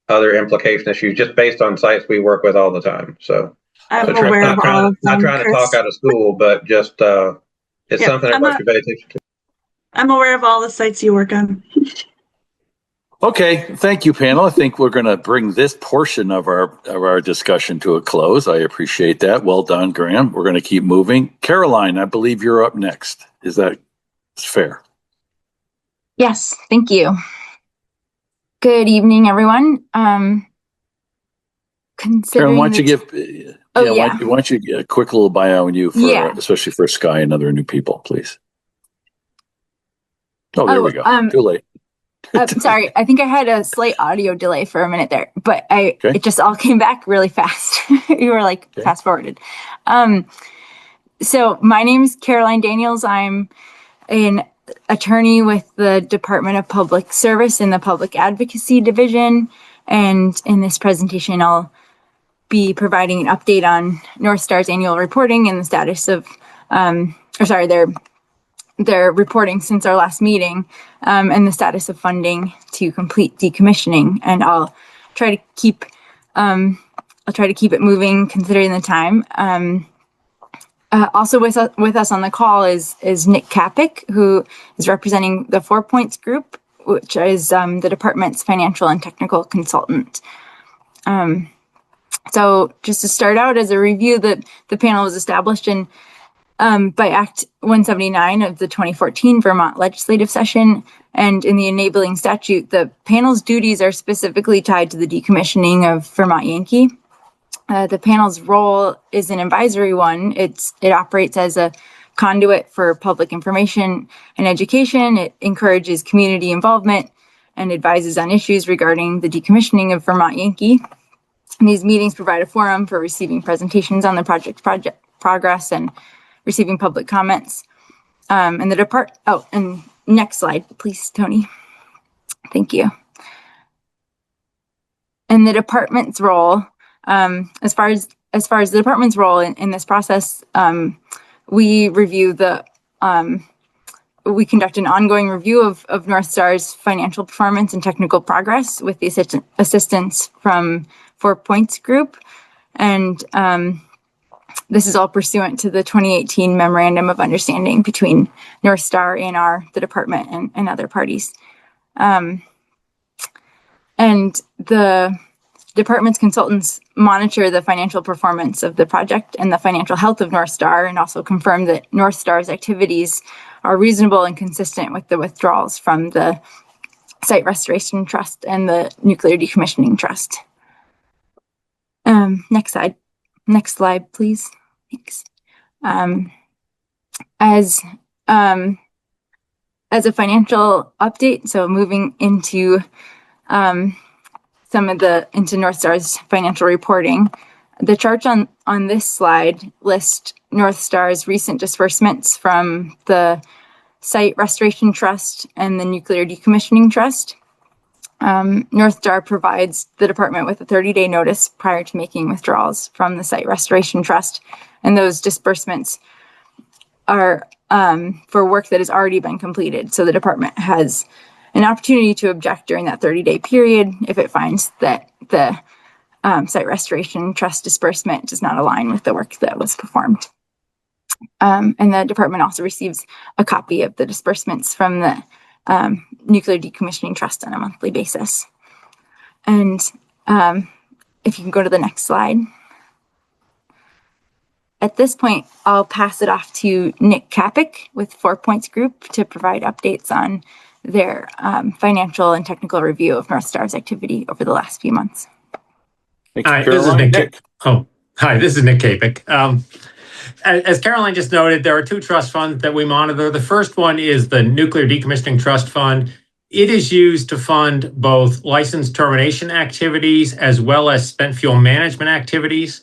other implication issues just based on sites we work with all the time. So I'm aware of all of them. Not trying to talk out of school, but just it's something everybody should pay attention to. I'm aware of all the sites you work on. Okay, thank you, panel. I think we're going to bring this portion of our discussion to a close. I appreciate that. Well done, Graham. We're going to keep moving. Caroline, I believe you're up next. Is that fair? Yes, thank you. Good evening, everyone. Karen, why don't you give? Why don't you give a quick little bio on you, especially for Sky and other new people, please? Oh, there we go. Too late. Sorry, I think I had a slight audio delay for a minute there, but it just all came back really fast. You were like fast forwarded. So my name is Caroline Daniels. I'm an attorney with the Department of Public Service in the Public Advocacy Division. And in this presentation, I'll be providing an update on NorthStar's annual reporting and the status of, their reporting since our last meeting, and the status of funding to complete decommissioning. And I'll try to keep it moving considering the time. Also with us on the call is Nick Kapik, who is representing the 4 Points Group, which is the department's financial and technical consultant. So just to start out, as a review, the panel was established by Act 179 of the 2014 Vermont legislative session. And in the enabling statute, the panel's duties are specifically tied to the decommissioning of Vermont Yankee. The panel's role is an advisory one. It operates as a conduit for public information and education. It encourages community involvement and advises on issues regarding the decommissioning of Vermont Yankee. And these meetings provide a forum for receiving presentations on the project progress and receiving public comments. And next slide, please, Tony. Thank you. And the department's role, as far as the department's role in this process, we conduct an ongoing review of NorthStar's financial performance and technical progress with the assistance from 4 Points Group. And this is all pursuant to the 2018 Memorandum of Understanding between NorthStar, ANR, the department, and other parties. And the department's consultants monitor the financial performance of the project and the financial health of NorthStar, and also confirm that NorthStar's activities are reasonable and consistent with the withdrawals from the Site Restoration Trust and the Nuclear Decommissioning Trust. Next slide, please. Thanks. As a financial update, so moving into into NorthStar's financial reporting, the charts on this slide list NorthStar's recent disbursements from the Site Restoration Trust and the Nuclear Decommissioning Trust. NorthStar provides the department with a 30-day notice prior to making withdrawals from the Site Restoration Trust, and those disbursements are for work that has already been completed. So the department has an opportunity to object during that 30-day period if it finds that the Site Restoration Trust disbursement does not align with the work that was performed. And the department also receives a copy of the disbursements from the Nuclear Decommissioning Trust on a monthly basis. And if you can go to the next slide. at this point, I'll pass it off to Nick Kapik with 4 Points Group to provide updates on their financial and technical review of NorthStar's activity over the last few months. Hi, this is Nick. Hi, this is Nick Kapik. As Caroline just noted, there are two trust funds that we monitor. The first one is the Nuclear Decommissioning Trust Fund. It is used to fund both license termination activities as well as spent fuel management activities.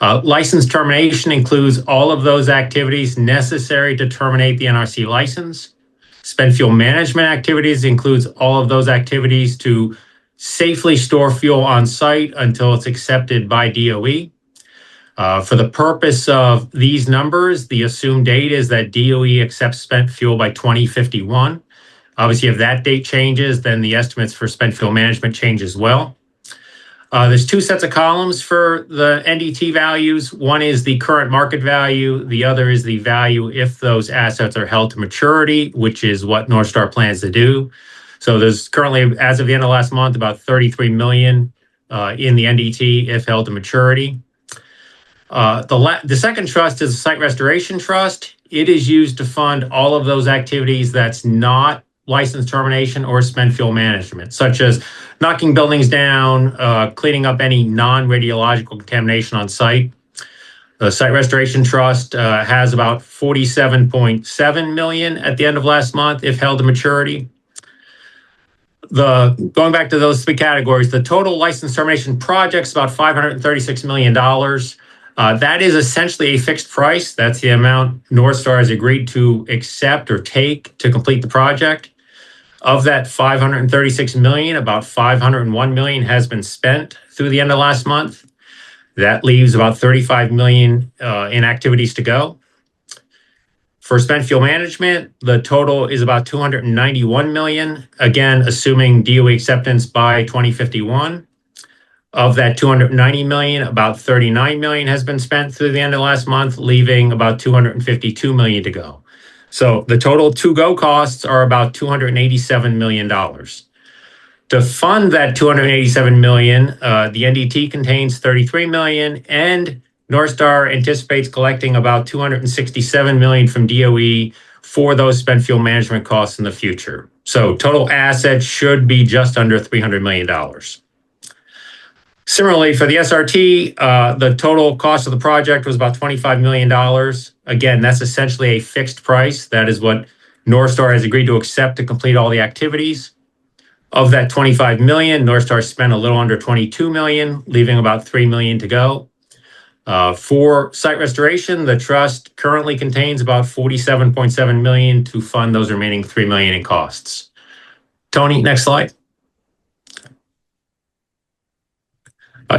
License termination includes all of those activities necessary to terminate the NRC license. Spent fuel management activities includes all of those activities to safely store fuel on site until it's accepted by DOE. For the purpose of these numbers, the assumed date is that DOE accepts spent fuel by 2051. Obviously, if that date changes, then the estimates for spent fuel management change as well. There's two sets of columns for the NDT values. One is the current market value. The other is the value if those assets are held to maturity, which is what NorthStar plans to do. So there's currently, as of the end of last month, about 33 million in the NDT if held to maturity. The second trust is a site restoration trust. It is used to fund all of those activities that's not license termination or spent fuel management, such as knocking buildings down, cleaning up any non-radiological contamination on site. The Site Restoration Trust has about 47.7 million at the end of last month if held to maturity. Going back to those three categories, the total license termination project's about $536 million. That is essentially a fixed price. That's the amount NorthStar has agreed to accept or take to complete the project. Of that 536 million, about 501 million has been spent through the end of last month. That leaves about 35 million in activities to go. For spent fuel management, the total is about 291 million, again, assuming DOE acceptance by 2051. Of that 290 million, about 39 million has been spent through the end of last month, leaving about 252 million to go. So the total to-go costs are about $287 million. To fund that $287 million, the NDT contains $33 million, and NorthStar anticipates collecting about $267 million from DOE for those spent fuel management costs in the future. So total assets should be just under $300 million. Similarly, for the SRT, the total cost of the project was about $25 million. Again, that's essentially a fixed price. That is what NorthStar has agreed to accept to complete all the activities. Of that $25 million, NorthStar spent a little under $22 million, leaving about $3 million to go. For site restoration, the trust currently contains about $47.7 million to fund those remaining $3 million in costs. Tony, next slide.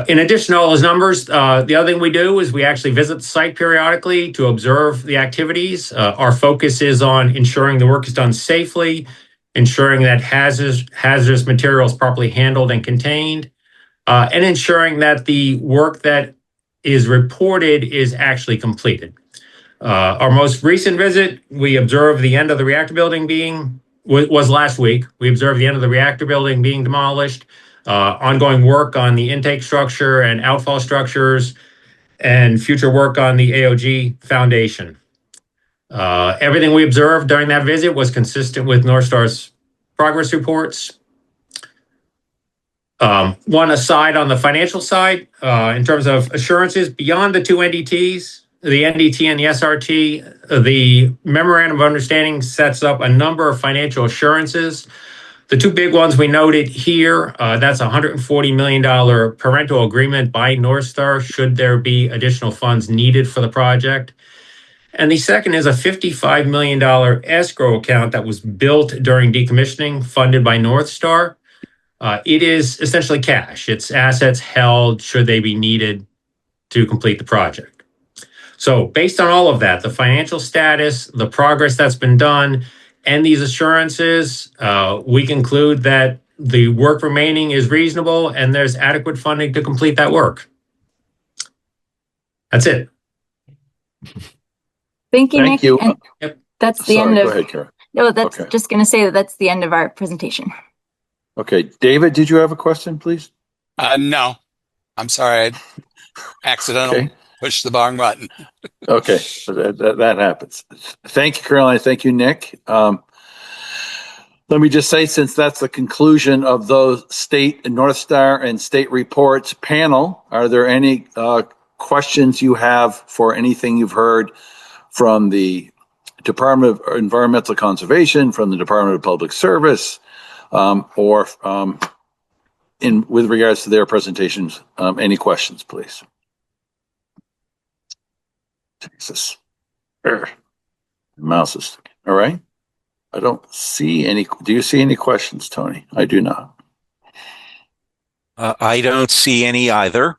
In addition to all those numbers, the other thing we do is we actually visit the site periodically to observe the activities. Our focus is on ensuring the work is done safely, ensuring that hazardous materials properly handled and contained, and ensuring that the work that is reported is actually completed. Our most recent visit, we observed the end of the reactor building was last week. We observed the end of the reactor building being demolished. Ongoing work on the intake structure and outfall structures, and future work on the AOG foundation. Everything we observed during that visit was consistent with NorthStar's progress reports. One aside on the financial side, in terms of assurances, beyond the two NDTs, the NDT and the SRT, the Memorandum of Understanding sets up a number of financial assurances. The two big ones we noted here, that's a $140 million parental agreement by NorthStar should there be additional funds needed for the project. And the second is a $55 million escrow account that was built during decommissioning, funded by NorthStar. It is essentially cash. It's assets held should they be needed to complete the project. So based on all of that, the financial status, the progress that's been done, and these assurances, we conclude that the work remaining is reasonable and there's adequate funding to complete that work. That's it. Thank you, Nick. You. And that's the end of. Go ahead, Kara. No, that's just going to say that that's the end of our presentation. Okay, David, did you have a question, please? No, I'm sorry. I accidentally pushed the wrong button. Okay, so that happens. Thank you, Caroline. Thank you, Nick. Let me just say, since that's the conclusion of those state and NorthStar and state reports panel, are there any questions you have for anything you've heard from the Department of Environmental Conservation, from the Department of Public Service, or with regards to their presentations? Any questions, please? Jesus. Mouse is all right. I don't see any. Do you see any questions, Tony? I do not. I don't see any either.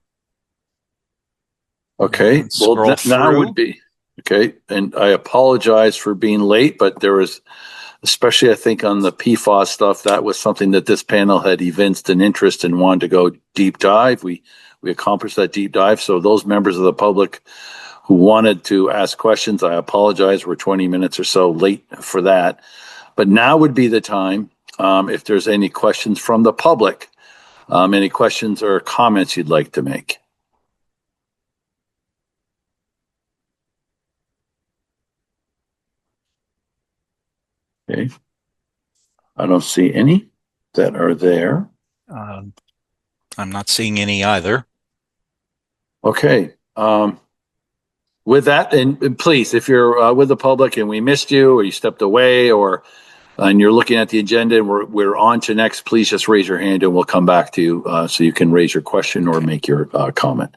Okay. Well, now would be okay. And I apologize for being late, but there was, especially I think on the PFAS stuff, that was something that this panel had evinced an interest and wanted to go deep dive. We accomplished that deep dive. So those members of the public who wanted to ask questions, I apologize. We're 20 minutes or so late for that. But now would be the time, if there's any questions from the public, any questions or comments you'd like to make. Okay. I don't see any that are there. I'm not seeing any either. Okay. With that, and please, if you're with the public and we missed you, or you stepped away, or and you're looking at the agenda and we're on to next, please just raise your hand and we'll come back to you so you can raise your question or make your comment.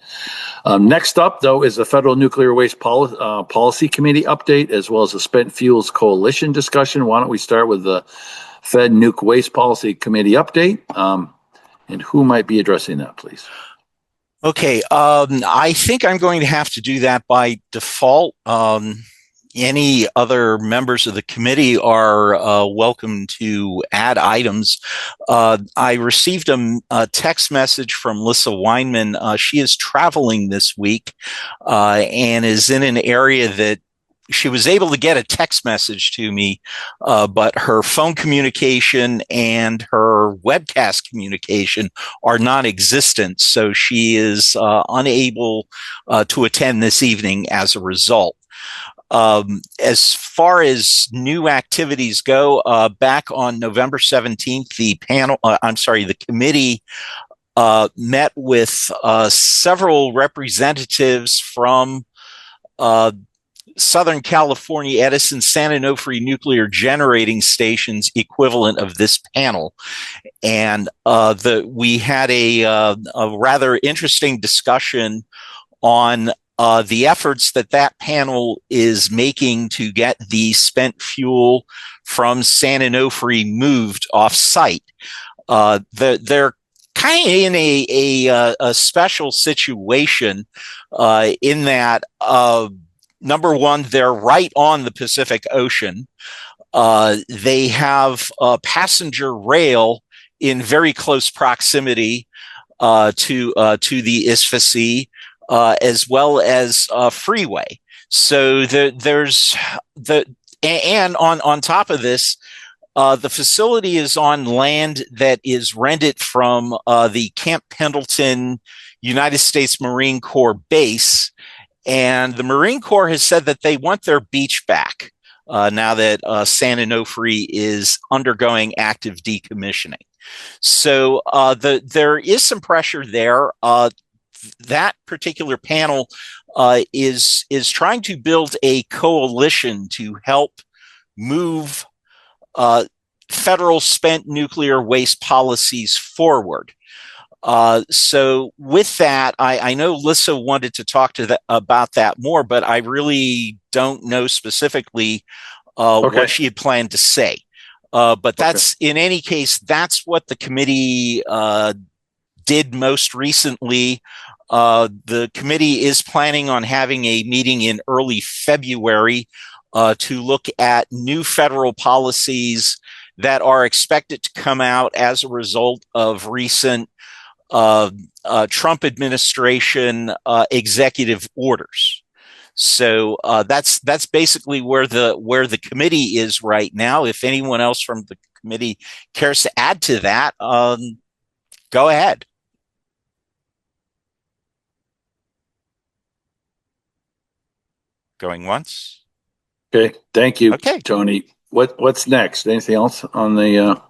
Next up, though, is the Federal Nuclear Waste Policy Committee update, as well as the Spent Fuels Coalition discussion. Why don't we start with the Fed Nuke Waste Policy Committee update? And who might be addressing that, please? Okay, I think I'm going to have to do that by default. Any other members of the committee are welcome to add items. I received a text message from Lissa Weinman. She is traveling this week and is in an area that she was able to get a text message to me, but her phone communication and her webcast communication are non-existent. So she is unable to attend this evening as a result. As far as new activities go, back on November 17th, the committee met with several representatives from Southern California Edison San Onofre nuclear generating stations, equivalent of this panel. And we had a rather interesting discussion on the efforts that panel is making to get the spent fuel from San Onofre moved off site. They're kind of in a special situation in that, number one, they're right on the Pacific Ocean. They have passenger rail in very close proximity to the ISFC. As well as freeway. So there's and on top of this, the facility is on land that is rented from the Camp Pendleton United States Marine Corps base. And the Marine Corps has said that they want their beach back now that San Onofre is undergoing active decommissioning. So there is some pressure there. That particular panel is trying to build a coalition to help move federal spent nuclear waste policies forward. So with that, I know Lissa wanted to talk about that more, but I really don't know specifically what she had planned to say. But that's, in any case, that's what the committee did most recently. The committee is planning on having a meeting in early February to look at new federal policies that are expected to come out as a result of recent Trump administration executive orders. So that's basically where the committee is right now. If anyone else from the committee cares to add to that, go ahead. Going once. Okay, thank you, Okay. Tony. What's next? Anything else on the?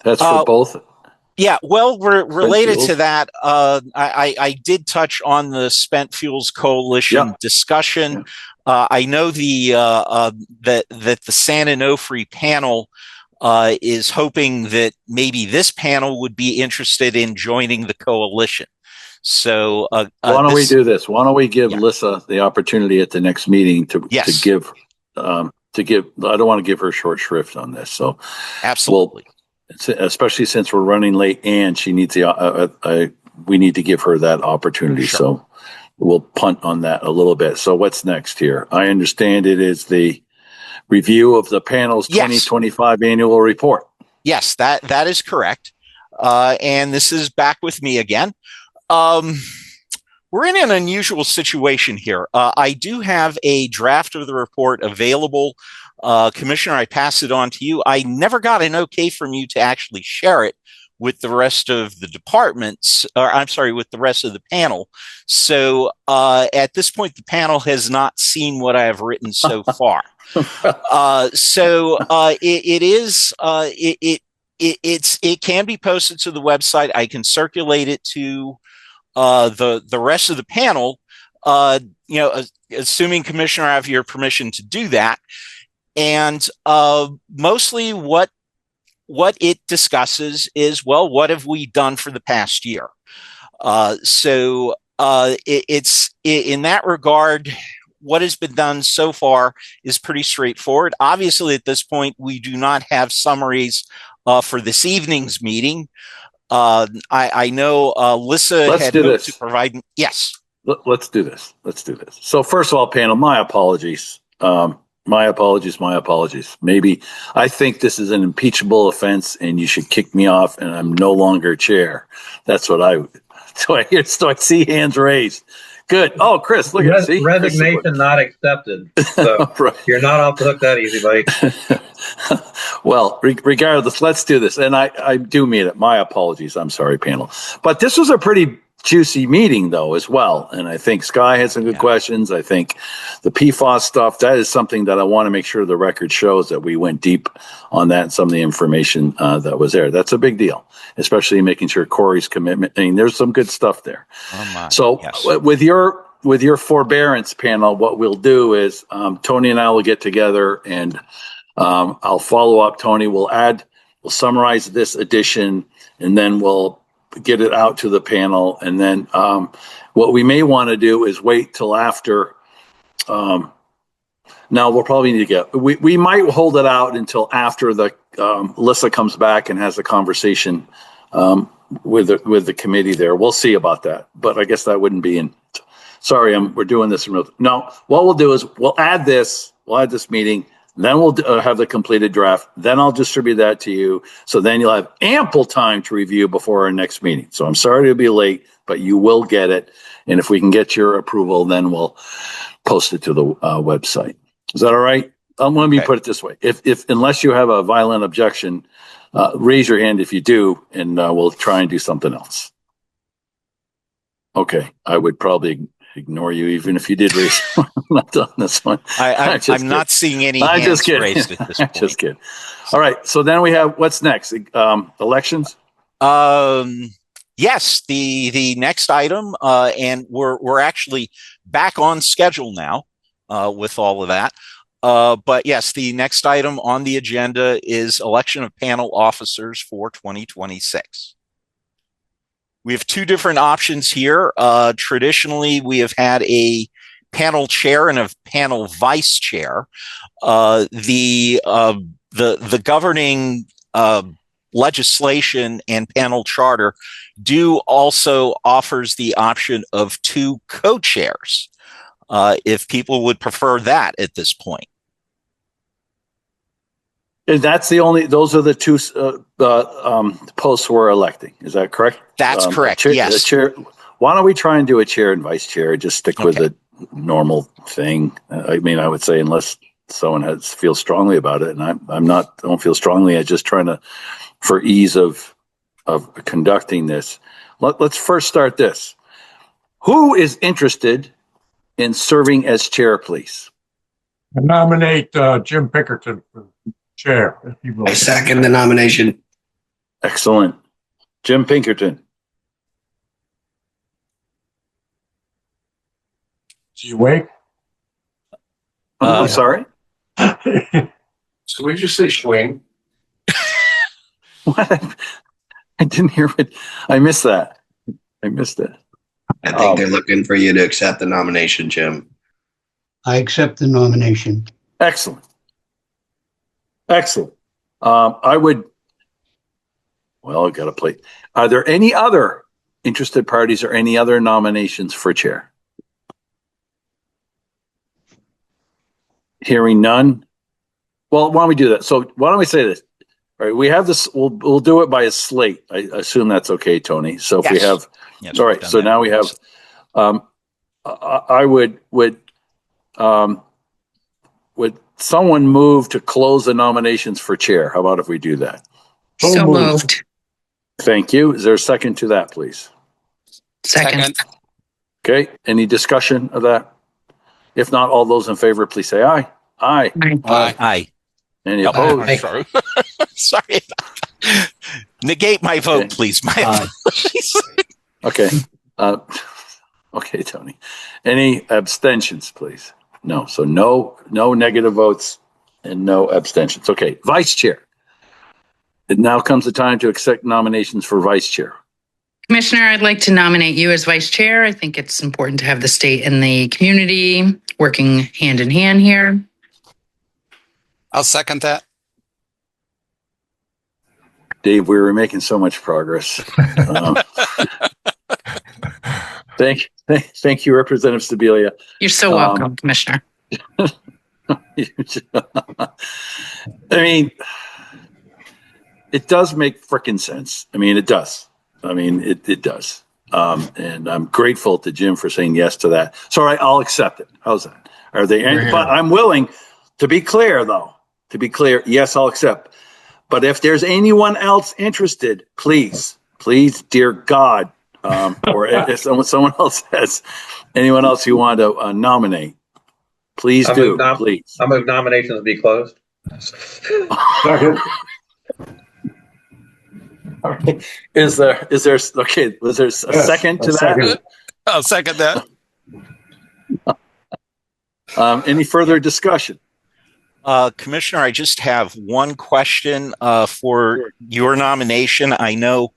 That's for both. Yeah, well, related fuels? to that, I did touch on the Spent Fuels Coalition discussion. I know that the San Onofre panel is hoping that maybe this panel would be interested in joining the coalition. So why don't we do this? Why don't we give Lissa the opportunity at the next meeting to give. I don't want to give her short shrift on this. So absolutely. Especially since we're running late and she needs we need to give her that opportunity. Sure. So we'll punt on that a little bit. So what's next here? I understand it is the review of the panel's 2025 annual report. Yes, that is correct. And this is back with me again. We're in an unusual situation here. I do have a draft of the report available. Commissioner, I pass it on to you. I never got an okay from you to actually share it with the rest of the departments, or I'm sorry, with the rest of the panel. So at this point, the panel has not seen what I have written so far. It can be posted to the website. I can circulate it to the rest of the panel. Assuming Commissioner, I have your permission to do that. And mostly what it discusses is, well, what have we done for the past year? It's in that regard, what has been done so far is pretty straightforward. Obviously, at this point, we do not have summaries for this evening's meeting. I know Lissa had hoped to provide. Yes. Let's do this. So first of all, panel, my apologies. My apologies. Maybe I think this is an impeachable offense and you should kick me off and I'm no longer chair. That's what so I see hands raised. Good. Oh, Chris, look at see resignation not accepted. So right. You're not off the hook that easy, buddy. Well, regardless, let's do this. And I do mean it. My apologies. I'm sorry, panel. But this was a pretty juicy meeting, though, as well. And I think Sky had some good questions. I think the PFAS stuff, that is something that I want to make sure the record shows that we went deep on that and some of the information that was there. That's a big deal, especially making sure Corey's commitment. I mean, there's some good stuff there. Oh my. So with your forbearance, panel, what we'll do is Tony and I will get together and I'll follow up. Tony will summarize this edition, and then we'll get it out to the panel. And then what we may want to do is wait till after. Now we'll probably need to we might hold it out until after the Lissa comes back and has a conversation with the committee there. We'll see about that, but I guess that wouldn't be in. Sorry, we're doing this in real. No, what we'll do is we'll add this meeting. Then we'll have the completed draft. Then I'll distribute that to you. So then you'll have ample time to review before our next meeting. So I'm sorry to be late, but you will get it. And if we can get your approval, then we'll post it to the website. Is that all right? Let me put it this way. If unless you have a violent objection, raise your hand if you do, and we'll try and do something else. Okay. I would probably ignore you even if you did raise. I'm not done this one. I'm not seeing any hands raised at this point. Just kidding. All right. So then we have what's next? Elections. Yes, the next item, and we're actually back on schedule now with all of that. But yes, the next item on the agenda is election of panel officers for 2026. We have two different options here. Traditionally, we have had a panel chair and a panel vice chair. The governing legislation and panel charter do also offers the option of two co-chairs, if people would prefer that at this point. And that's those are the two posts we're electing. Is that correct? That's correct. Yes. Why don't we try and do a chair and vice chair? Just stick with the normal thing. I mean, I would say unless someone feels strongly about it, and I don't feel strongly. I'm just trying to, for ease of conducting this. Let's first start this. Who is interested in serving as chair, please? I nominate Jim Pinkerton for chair. If you will. I second the nomination. Excellent. Jim Pinkerton. Is he awake? I'm sorry? So we just say swing? What? I didn't hear it. I missed that. I missed it. I think they're looking for you to accept the nomination, Jim. I accept the nomination. Excellent. Excellent. I would, well, I got to play. Are there any other interested parties or any other nominations for chair? Hearing none. Well, why don't we do that? So why don't we say this? All right, we have this. We'll do it by a slate. I assume that's okay, Tony. So if we have, Yes, all right. So now we have. I would someone move to close the nominations for chair? How about if we do that? So moved. Thank you. Is there a second to that, please? Second. Okay. Any discussion of that? If not, all those in favor, please say aye. Aye. Aye. Any opposed? Sorry. Negate my vote, please. My apologies. Okay. Okay, Tony. Any abstentions, please? No. So no negative votes and no abstentions. Okay. Vice chair. It now comes the time to accept nominations for vice chair. Commissioner, I'd like to nominate you as vice chair. I think it's important to have the state and the community working hand in hand here. I'll second that. Dave, we were making so much progress. Thank you, Representative Sibilia. You're so welcome, Commissioner. I mean, it does make frickin' sense. I mean, it does. It does. And I'm grateful to Jim for saying yes to that. So, all right, I'll accept it. How's that? Are they? But I'm willing to be clear, though. To be clear, yes, I'll accept. But if there's anyone else interested, please, dear God, or if someone else has anyone else you want to nominate, please do. Please. I move nominations be closed. Second. Okay. Was there a second to that? I'll second that. Any further discussion? Commissioner, I just have one question for your nomination. I know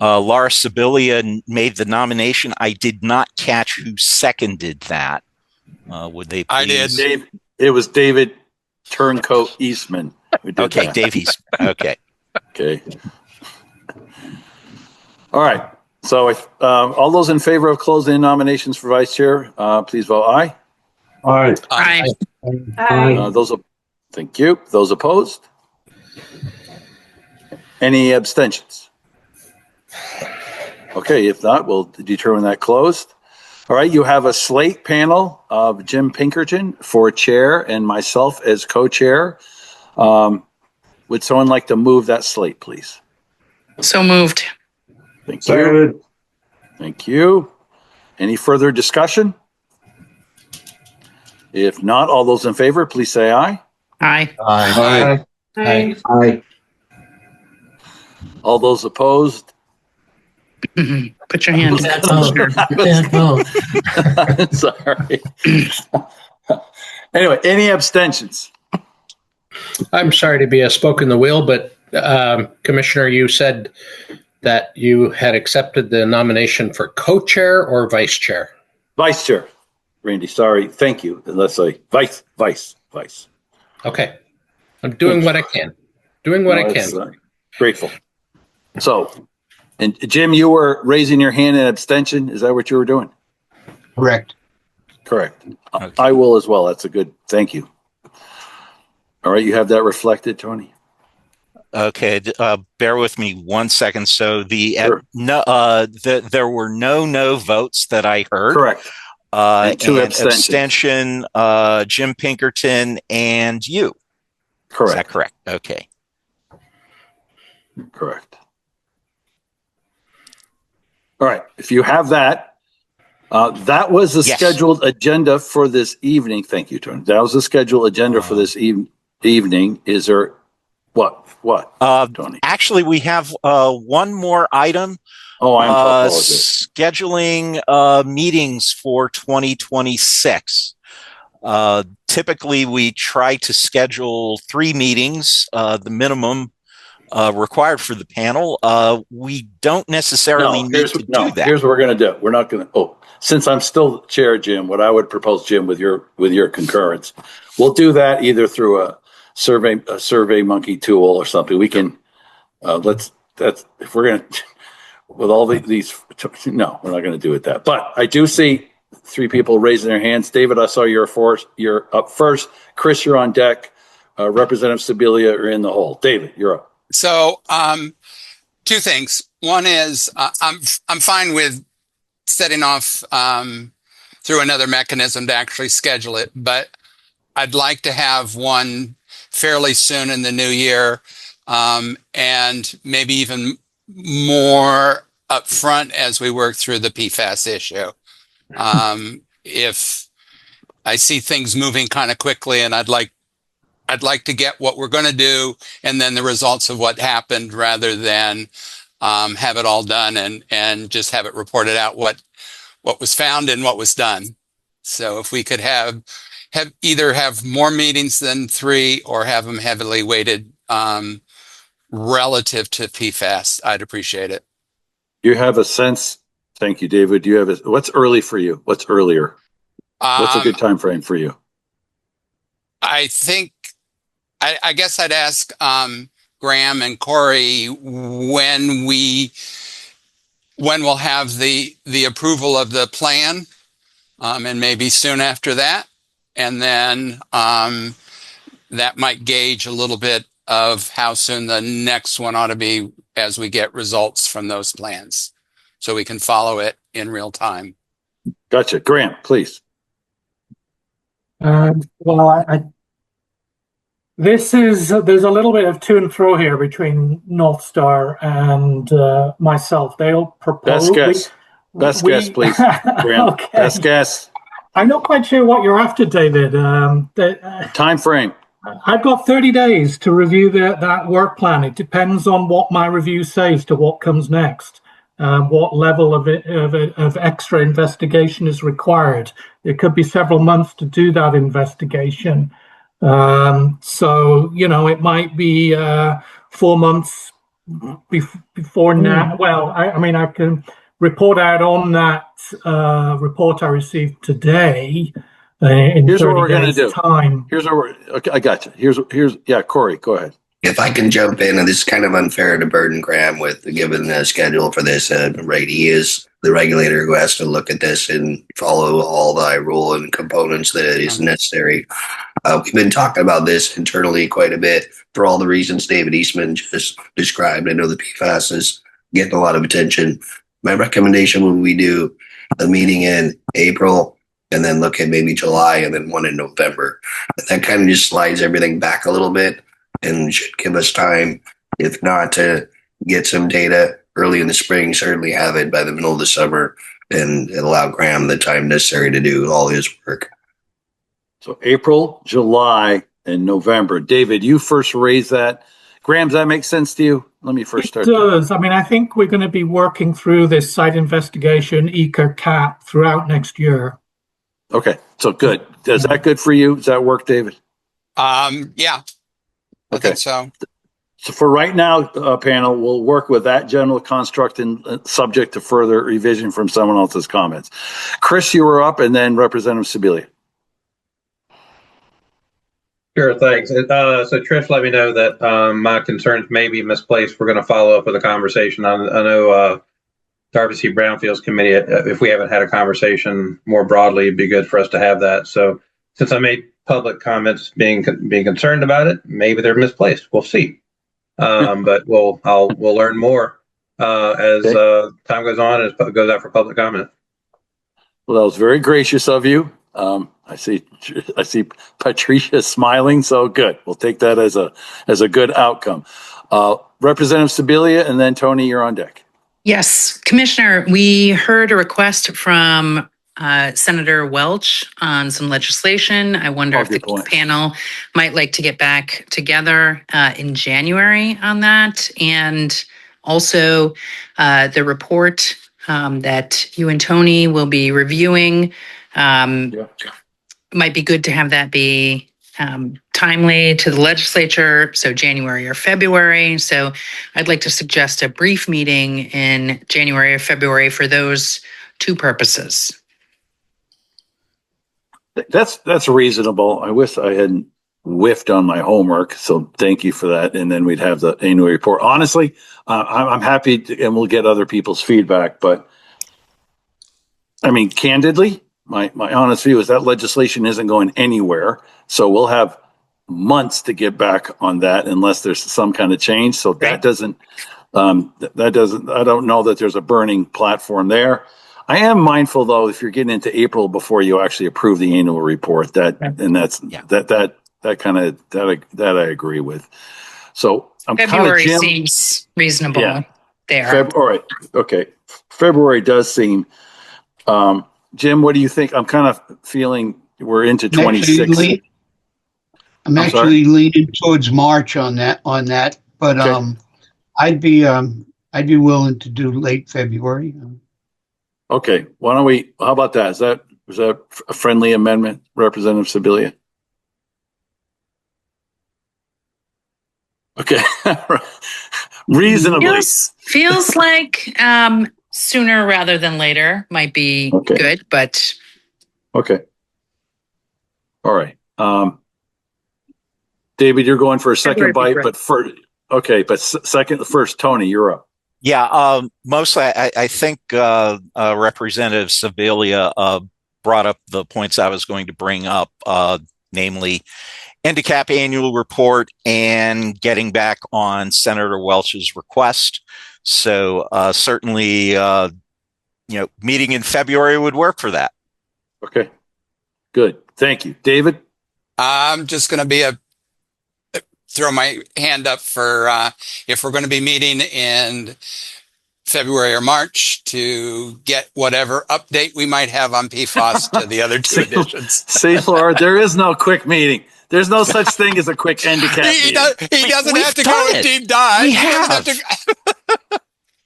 Laura Sibilia made the nomination. I did not catch who seconded that. Would they please? I did. It was David Turncoat Eastman who did Okay, that. Dave Eastman. Okay. Okay. All right. So if all those in favor of closing nominations for vice chair, please vote aye. Aye. Aye. Thank you. Those opposed? Any abstentions? Okay, if not, we'll determine that closed. All right, you have a slate panel of Jim Pinkerton for chair and myself as co-chair. Would someone like to move that slate, please? So moved. Thank you. Thank you. Any further discussion? If not, all those in favor, please say aye. Aye. Aye. Aye. Aye. All those opposed? Put your hands up. Sorry. Anyway, any abstentions? I'm sorry to be a spoke in the wheel, but Commissioner, you said that you had accepted the nomination for co-chair or vice chair? Vice chair. Randy, sorry. Thank you. Let's say vice. Okay. I'm doing what I can. Grateful. So, and Jim, you were raising your hand in abstention. Is that what you were doing? Correct. Correct. Okay. I will as well. That's a good, thank you. All right. You have that reflected, Tony? Okay. Bear with me 1 second. So there were no votes that I heard. Correct. And two abstention, Jim Pinkerton and you. Correct. Is that correct? Okay. Correct. All right. If you have that, That was the scheduled agenda for this evening. Thank you, Tony. That was the scheduled agenda for this evening. Is there what, Tony? Actually, we have one more item. Oh, I apologize. Scheduling meetings for 2026. Typically, we try to schedule 3 meetings, the minimum required for the panel. We don't necessarily need to do that. Here's what we're going to do. We're not going to. Since I'm still chair, Jim, what I would propose, Jim, with your concurrence, we'll do that either through a survey monkey tool or something. We can if we're going to with all these. No, we're not going to do it that. But I do see 3 people raising their hands. David, I saw you're up first. Chris, you're on deck. Representative Sibilia are in the hole. David, you're up. So, 2 things. One is I'm fine with setting off through another mechanism to actually schedule it, but I'd like to have one fairly soon in the new year, and maybe even more up front as we work through the PFAS issue. If I see things moving kind of quickly, and I'd like to get what we're going to do and then the results of what happened, rather than have it all done and just have it reported out what was found and what was done. So if we could have either have more meetings than 3 or have them heavily weighted relative to PFAS, I'd appreciate it. You have a sense. Thank you, David. You have what's early for you? What's earlier? What's a good time frame for you? I think I guess I'd ask Graham and Corey when we'll have the approval of the plan, and maybe soon after that, and then that might gauge a little bit of how soon the next one ought to be as we get results from those plans, so we can follow it in real time. Gotcha. Graham, please. There's a little bit of to and fro here between NorthStar and myself. They'll propose. Best guess, please. Graham. Okay. Best guess. I'm not quite sure what you're after, David. Time frame. I've got 30 days to review that work plan. It depends on what my review says to what comes next. What level of extra investigation is required. It could be several months to do that investigation. So, it might be 4 months before now. Well, I can report out on that report I received today in Here's 30 what we're going to do. Time. Here's what we're. Okay, I got you. Yeah, Corey, go ahead. If I can jump in, and this is kind of unfair to burden Graham with given the schedule for this, right? He is the regulator who has to look at this and follow all the rule and components that is necessary. We've been talking about this internally quite a bit for all the reasons David Eastman just described. I know the PFAS is getting a lot of attention. My recommendation when we do a meeting in April and then look at maybe July and then one in November, that kind of just slides everything back a little bit and should give us time, if not to get some data early in the spring, certainly have it by the middle of the summer and allow Graham the time necessary to do all his work. So April, July, and November. David, you first raised that. Graham, does that make sense to you? Let me first start. It does. I think we're going to be working through this site investigation, ECR CAP, throughout next year. Okay, so good. Is that good for you? Does that work, David? Yeah. I think so. So for right now, panel, we'll work with that general construct and subject to further revision from someone else's comments. Chris, you were up, and then Representative Sibilia. Sure, thanks. So Trish let me know that my concerns may be misplaced. We're going to follow up with a conversation. I know Darby C. Brownfield's committee, if we haven't had a conversation more broadly, it'd be good for us to have that. So since I made public comments being concerned about it, maybe they're misplaced. We'll see. But we'll learn more as time goes on and it goes out for public comment. Well, that was very gracious of you. I see Patricia smiling, so good. We'll take that as a good outcome. Representative Sibilia, and then Tony, you're on deck. Yes, Commissioner, we heard a request from Senator Welch on some legislation. I wonder if the panel might like to get back together in January on that. And also the report that you and Tony will be reviewing. Might be good to have that be timely to the legislature, so January or February. So I'd like to suggest a brief meeting in January or February for those two purposes. That's reasonable. I wish I hadn't whiffed on my homework, so thank you for that. And then we'd have the annual report. Honestly, I'm happy and we'll get other people's feedback. But I mean, candidly, my honest view is that legislation isn't going anywhere. So we'll have months to get back on that unless there's some kind of change. So I don't know that there's a burning platform there. I am mindful though, if you're getting into April before you actually approve the annual report, that I agree with. So I'm February seems reasonable there. All right. Okay. February does seem, Jim, what do you think? I'm kind of feeling we're into 26. I'm actually leaning towards March on that, but I'd be willing to do late February. Okay. How about that? Is that a friendly amendment, Representative Sibilia? Okay. Reasonably. Feels like sooner rather than later might be good, but. Okay. All right. David, you're going for a second bite, but first, Tony, you're up. Yeah, mostly I think Representative Sibilia brought up the points I was going to bring up, namely Endicap annual report and getting back on Senator Welch's request. So certainly, meeting in February would work for that. Okay, good. Thank you. David? I'm just going to throw my hand up for if we're going to be meeting in February or March to get whatever update we might have on PFAS to the other two editions. See, Laura, there is no quick meeting. There's no such thing as a quick Endicap meeting. He doesn't have to go a deep dive.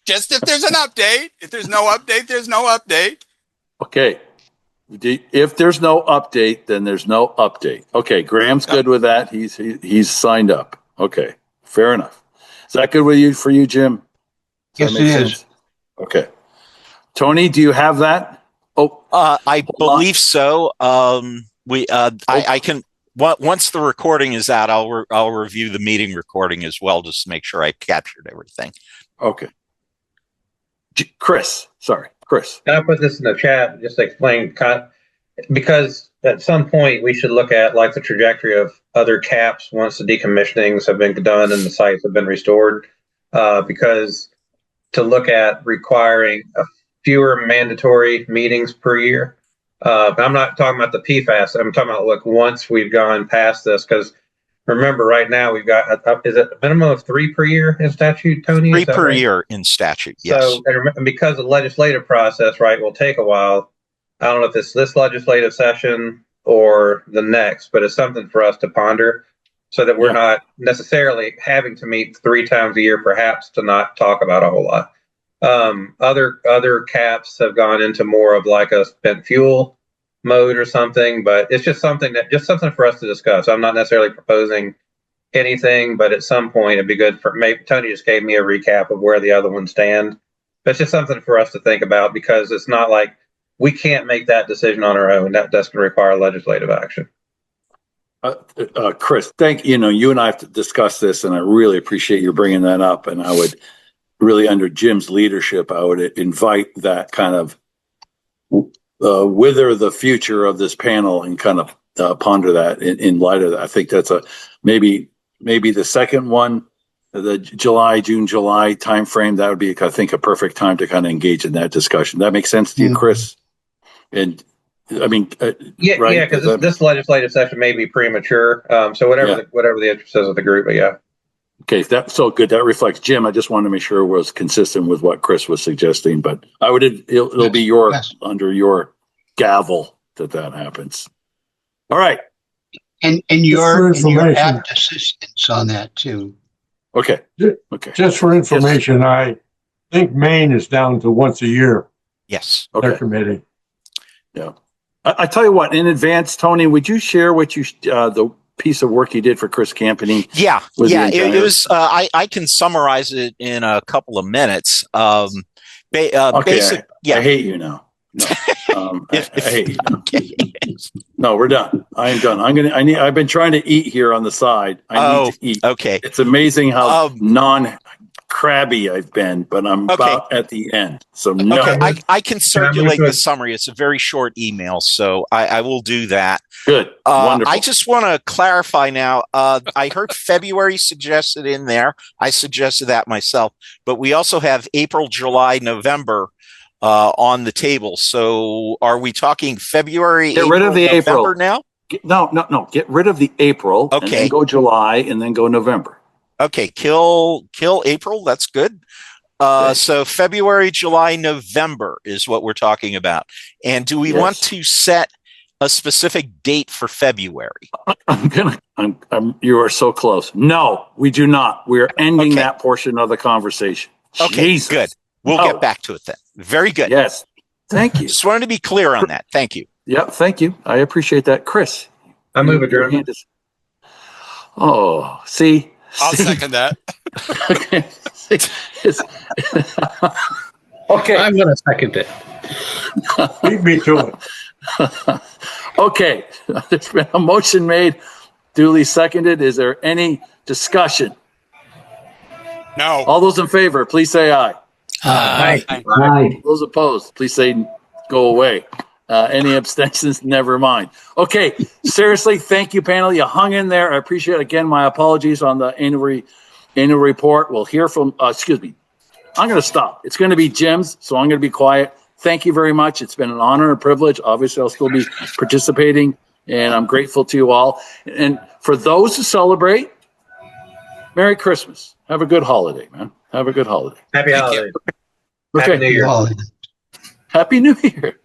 Just if there's an update. If there's no update, there's no update. Okay. If there's no update, then there's no update. Okay, Graham's good with that. He's signed up. Okay, fair enough. Is that good for you, Jim? Yes, it is. Okay. Tony, do you have that? I believe so. I can. Once the recording is out, I'll review the meeting recording as well, just to make sure I captured everything. Okay. Chris. I put this in the chat just to explain, because at some point we should look at like the trajectory of other caps once the decommissionings have been done and the sites have been restored, because to look at requiring fewer mandatory meetings per year. I'm not talking about the PFAS. I'm talking about once we've gone past this, because remember right now we've got, is it a minimum of 3 per year in statute, Tony? 3 per year in statute, yes. So, and because the legislative process, will take a while. I don't know if it's this legislative session or the next, but it's something for us to ponder so that we're not necessarily having to meet 3 times a year, perhaps, to not talk about a whole lot. Other caps have gone into more of like a spent fuel mode or something, but it's just something for us to discuss. I'm not necessarily proposing anything, but at some point it'd be good for maybe Tony just gave me a recap of where the other ones stand. But it's just something for us to think about, because it's not like we can't make that decision on our own. That's going to require legislative action. Chris, you and I have discussed this, and I really appreciate you bringing that up. And I would really, under Jim's leadership, I would invite that kind of wither the future of this panel and kind of ponder that in light of that. I think that's maybe the second one, the June, July timeframe. That would be, I think, a perfect time to kind of engage in that discussion. That makes sense to you, Chris? And I mean, because this legislative session may be premature. So whatever the interest is of the group, but yeah. Okay, that's so good. That reflects Jim. I just wanted to make sure it was consistent with what Chris was suggesting, but it'll be under your gavel that happens. All right. And your apt assistance on that too. Okay. Okay. Just for information, I think Maine is down to once a year. Yes. Okay. Their committee. Yeah. I tell you what, in advance, Tony, would you share what the piece of work you did for Chris Campany? Yeah. It was, I can summarize it in a couple of minutes. Okay. I hate you now. No. I hate you now. Okay. No, we're done. I am done. I've been trying to eat here on the side. I need to eat. Okay. It's amazing how non-crabby I've been, but I'm about at the end. So no. Okay, I can circulate the summary. It's a very short email, so I will do that. Good. Wonderful. I just want to clarify now. I heard February suggested in there. I suggested that myself, but we also have April, July, November on the table. So are we talking February? Get rid of the November April now? No. Get rid of the April. Okay. And then go July and then go November. Okay. Kill April. That's good. So February, July, November is what we're talking about. And do we want to set a specific date for February? You are so close. No, we do not. We are ending that portion of the conversation. Okay, Jesus. Good. We'll get back to it then. Very good. Yes. Thank you. Just wanted to be clear on that. Thank you. Yep. Thank you. I appreciate that. Chris. I move adjournment. See? I'll second that. Okay. I'm going to second it. Beat me to it. Okay. There's been a motion made, duly seconded. Is there any discussion? No. All those in favor, please say aye. Aye. Aye. Those opposed, please say go away. Any abstentions? Never mind. Okay. Seriously, thank you, panel. You hung in there. I appreciate it. Again, my apologies on the annual report. We'll hear from, excuse me. I'm going to stop. It's going to be Jim's, so I'm going to be quiet. Thank you very much. It's been an honor and a privilege. Obviously, I'll still be participating, and I'm grateful to you all. And for those who celebrate, Merry Christmas. Have a good holiday, man. Have a good holiday. Happy holidays. Okay. Happy New Year. Happy New Year.